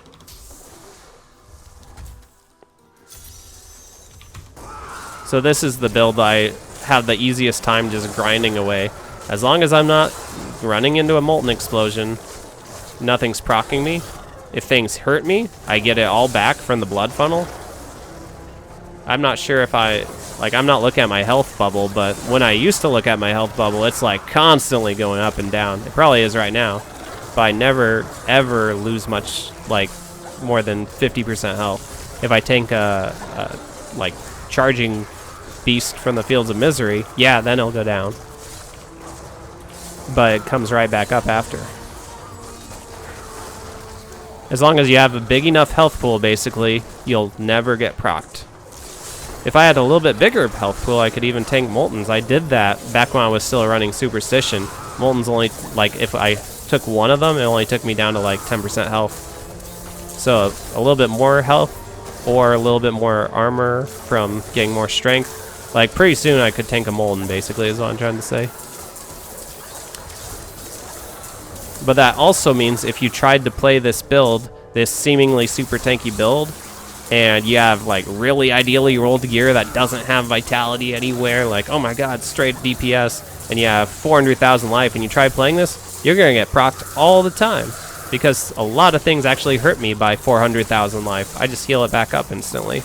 So this is the build I have the easiest time just grinding away. As long as I'm not running into a molten explosion, nothing's proccing me. If things hurt me, I get it all back from the blood funnel. I'm not sure if I'm not looking at my health bubble, but when I used to look at my health bubble, it's like constantly going up and down. It probably is right now, but I never ever lose much, like more than 50% health. If I tank a like charging beast from the Fields of Misery, yeah, then it'll go down. But it comes right back up after. As long as you have a big enough health pool, basically, you'll never get procced. If I had a little bit bigger health pool, I could even tank Moltens. I did that back when I was still running Superstition. Moltens only, like, if I took one of them, it only took me down to like 10% health. So a little bit more health or a little bit more armor from getting more strength. Like, pretty soon I could tank a Molten, basically, is what I'm trying to say. But that also means if you tried to play this build, this seemingly super tanky build, and you have like really ideally rolled gear that doesn't have vitality anywhere, like, oh my god, straight DPS, and you have 400,000 life, and you try playing this, you're gonna get procced all the time, because a lot of things actually hurt me by 400,000 life. I just heal it back up instantly.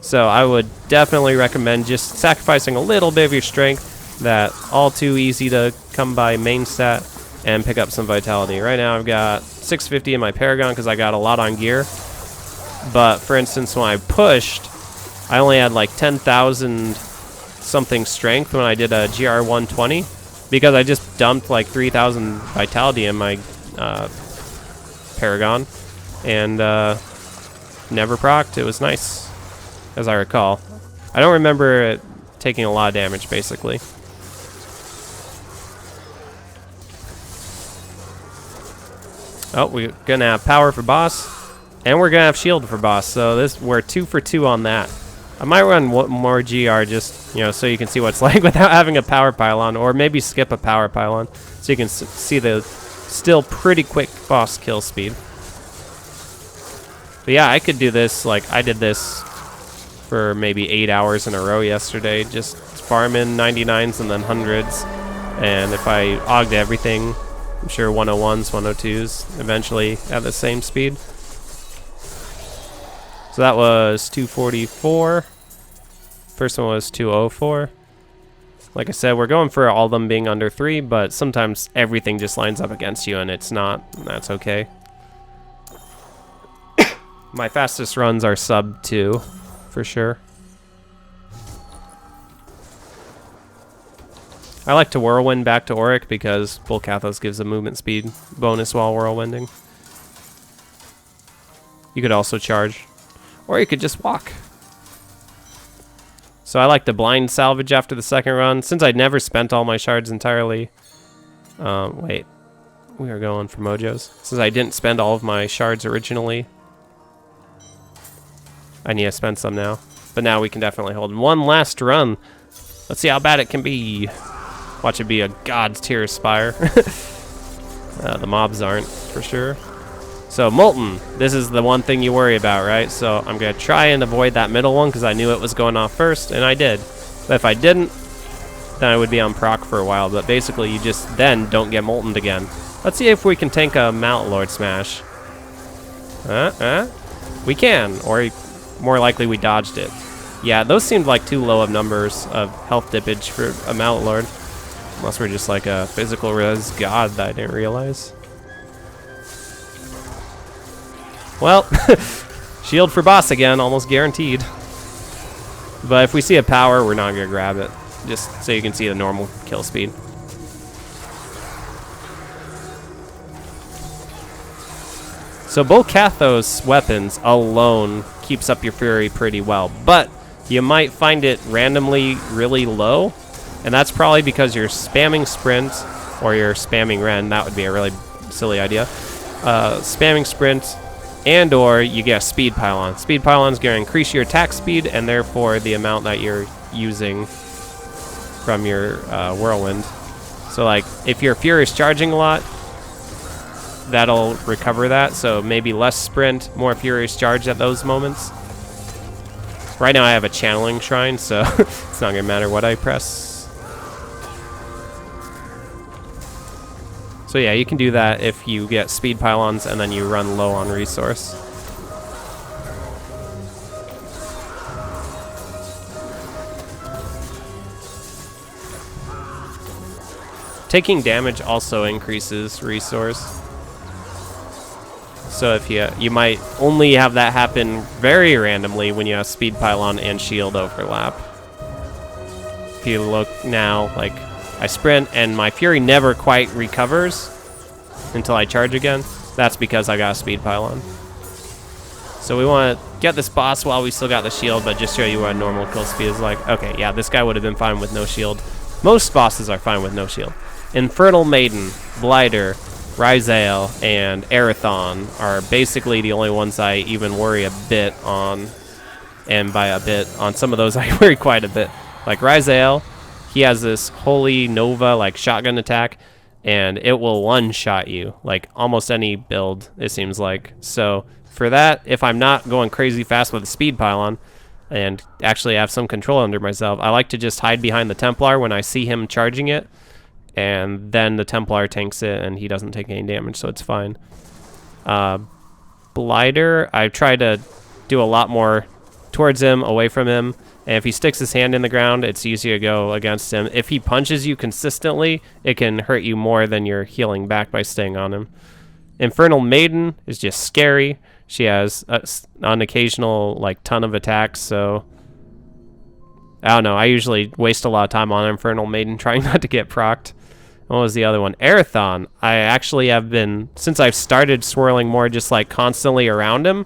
So I would definitely recommend just sacrificing a little bit of your strength, that all too easy to come by main stat, and pick up some vitality. Right now I've got 650 in my Paragon because I got a lot on gear. But for instance, when I pushed, I only had like 10,000 something strength when I did a GR 120 because I just dumped like 3,000 vitality in my Paragon and never procced. It was nice, as I recall. I don't remember it taking a lot of damage, basically. Oh, we're gonna have power for boss, and we're gonna have shield for boss. So we're 2 for 2 on that. I might run one more GR just, you know, so you can see what it's like without having a power pylon, or maybe skip a power pylon so you can see the still pretty quick boss kill speed. But yeah, I could do this, like I did this for maybe 8 hours in a row yesterday, just farming 99s and then 100s. And if I ogged everything, I'm sure 101s, 102s eventually at the same speed. So that was 244. First one was 204. Like I said, we're going for all of them being under 3, but sometimes everything just lines up against you and it's not. That's okay. My fastest runs are sub 2, for sure. I like to whirlwind back to Auric because Bul-Kathos gives a movement speed bonus while whirlwinding. You could also charge, or you could just walk. So I like to blind salvage after the second run, since I'd never spent all my shards entirely. Wait, we are going for mojos. Since I didn't spend all of my shards originally, I need to spend some now. But now we can definitely hold one last run. Let's see how bad it can be. Watch it be a God's tier Spire. The mobs aren't, for sure. So, Molten. This is the one thing you worry about, right? So, I'm going to try and avoid that middle one because I knew it was going off first, and I did. But if I didn't, then I would be on proc for a while. But basically, you just then don't get Moltened again. Let's see if we can tank a Mount Lord Smash. We can, or more likely we dodged it. Yeah, those seemed like too low of numbers of health dippage for a Mount Lord. Unless we're just like a physical res god that I didn't realize. Well, shield for boss again, almost guaranteed. But if we see a power, we're not going to grab it. Just so you can see the normal kill speed. So Bul-Kathos weapons alone keeps up your fury pretty well. But you might find it randomly really low, and that's probably because you're spamming sprint or you're spamming Rend. That would be a really silly idea. Spamming sprint, and or you get a speed pylon. Speed pylon is going to increase your attack speed and therefore the amount that you're using from your Whirlwind. So like if you're Furious charging a lot, that'll recover that. So maybe less sprint, more Furious charge at those moments. Right now I have a channeling shrine, so it's not gonna matter what I press. So yeah, you can do that if you get speed pylons and then you run low on resource. Taking damage also increases resource. So if you might only have that happen very randomly when you have speed pylon and shield overlap. If you look now, like I sprint and my Fury never quite recovers until I charge again. That's because I got a speed pylon. So we want to get this boss while we still got the shield, but just show you what a normal kill speed is like. Okay, yeah, this guy would have been fine with no shield. Most bosses are fine with no shield. Infernal Maiden, Blighter, Ryzael, and Arathon are basically the only ones I even worry a bit on. And by a bit, on some of those I worry quite a bit. Like Ryzael, he has this Holy Nova like shotgun attack, and it will one-shot you, like almost any build, it seems like. So for that, if I'm not going crazy fast with a speed pylon and actually have some control under myself, I like to just hide behind the Templar when I see him charging it, and then the Templar tanks it and he doesn't take any damage, so it's fine. Blighter, I try to do a lot more towards him, away from him. And if he sticks his hand in the ground, it's easier to go against him. If he punches you consistently, it can hurt you more than you're healing back by staying on him. Infernal Maiden is just scary. She has an occasional like ton of attacks, so I don't know. I usually waste a lot of time on Infernal Maiden trying not to get procced. What was the other one? Arathon. I actually have been, since I've started swirling more just like constantly around him,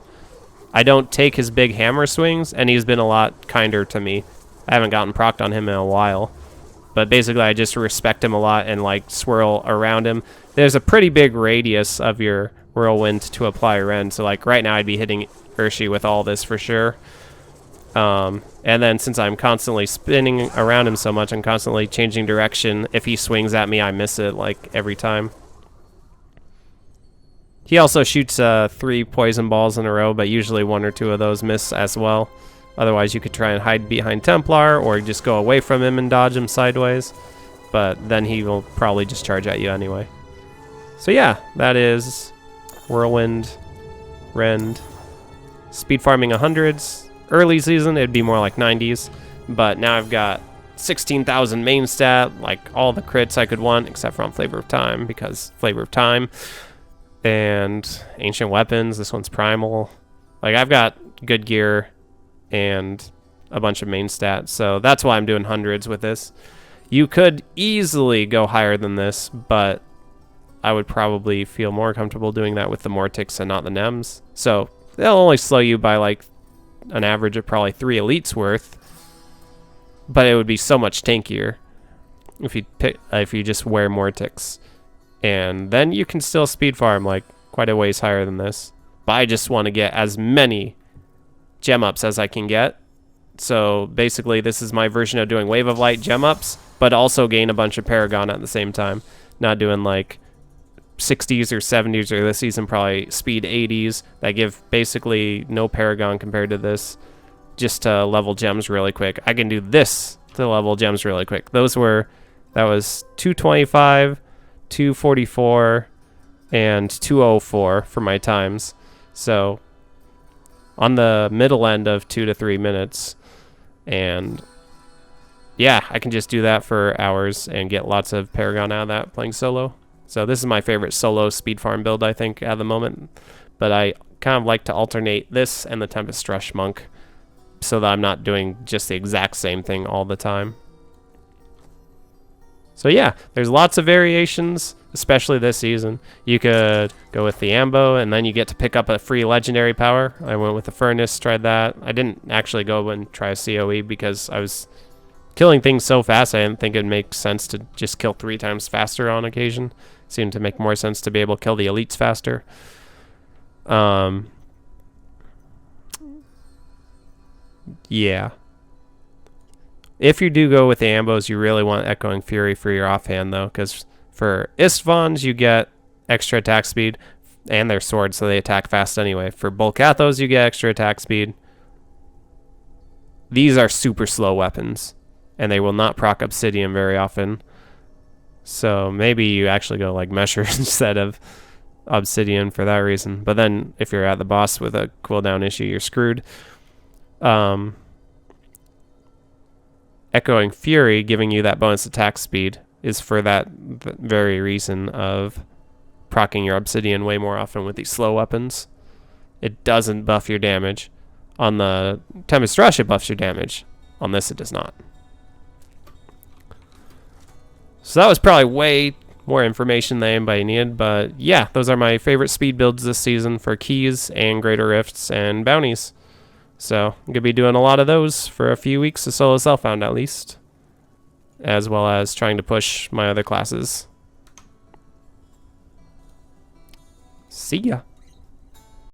I don't take his big hammer swings, and he's been a lot kinder to me. I haven't gotten procced on him in a while. But basically, I just respect him a lot and, like, swirl around him. There's a pretty big radius of your Whirlwind to apply Rend, so, like, right now I'd be hitting Urshi with all this for sure. And then since I'm constantly spinning around him so much, I'm constantly changing direction. If he swings at me, I miss it, like, every time. He also shoots 3 poison balls in a row, but usually 1 or 2 of those miss as well. Otherwise, you could try and hide behind Templar, or just go away from him and dodge him sideways. But then he will probably just charge at you anyway. So yeah, that is Whirlwind, Rend, speed farming 100s. Early season, it'd be more like 90s. But now I've got 16,000 main stat, like all the crits I could want, except for on Flavor of Time, because Flavor of Time. And ancient weapons, this one's primal. Like, I've got good gear and a bunch of main stats, so that's why I'm doing 100s with this. You could easily go higher than this, but I would probably feel more comfortable doing that with the Mortix and not the Nems. So they'll only slow you by like an average of probably 3 elites worth, but it would be so much tankier if you just wear Mortix. And then you can still speed farm like quite a ways higher than this. But I just want to get as many gem ups as I can get. So basically this is my version of doing Wave of Light gem ups, but also gain a bunch of Paragon at the same time. Not doing like 60s or 70s, or this season probably speed 80s that give basically no Paragon compared to this, just to level gems really quick. I can do this to level gems really quick. That was 225, 244, and 204 for my times. So on the middle end of 2 to 3 minutes. And yeah, I can just do that for hours and get lots of Paragon out of that playing solo. So this is my favorite solo speed farm build, I think, at the moment. But I kind of like to alternate this and the Tempest Rush Monk so that I'm not doing just the exact same thing all the time. So yeah, there's lots of variations. especially this season. You could go with the Ambo, and then you get to pick up a free legendary power. I went with the Furnace, tried that. I didn't actually go and try a COE because I was killing things so fast. I didn't think it'd make sense to just kill 3 times faster on occasion. Seemed to make more sense to be able to kill the elites faster. Yeah. If you do go with the Ambos, you really want Echoing Fury for your offhand, though, because for Istvons, you get extra attack speed, and their swords, so they attack fast anyway. For Bul-Kathos, you get extra attack speed. These are super slow weapons, and they will not proc Obsidian very often. So maybe you actually go like Mesher instead of Obsidian for that reason. But then if you're at the boss with a cooldown issue, you're screwed. Echoing Fury, giving you that bonus attack speed, is for that very reason of proccing your Obsidian way more often with these slow weapons. It doesn't buff your damage. On the Tempest Rush, it buffs your damage. On this, it does not. So that was probably way more information than anybody needed, but yeah, those are my favorite speed builds this season for keys and greater rifts and bounties. So I'm going to be doing a lot of those for a few weeks of solo self-found at least, as well as trying to push my other classes. See ya.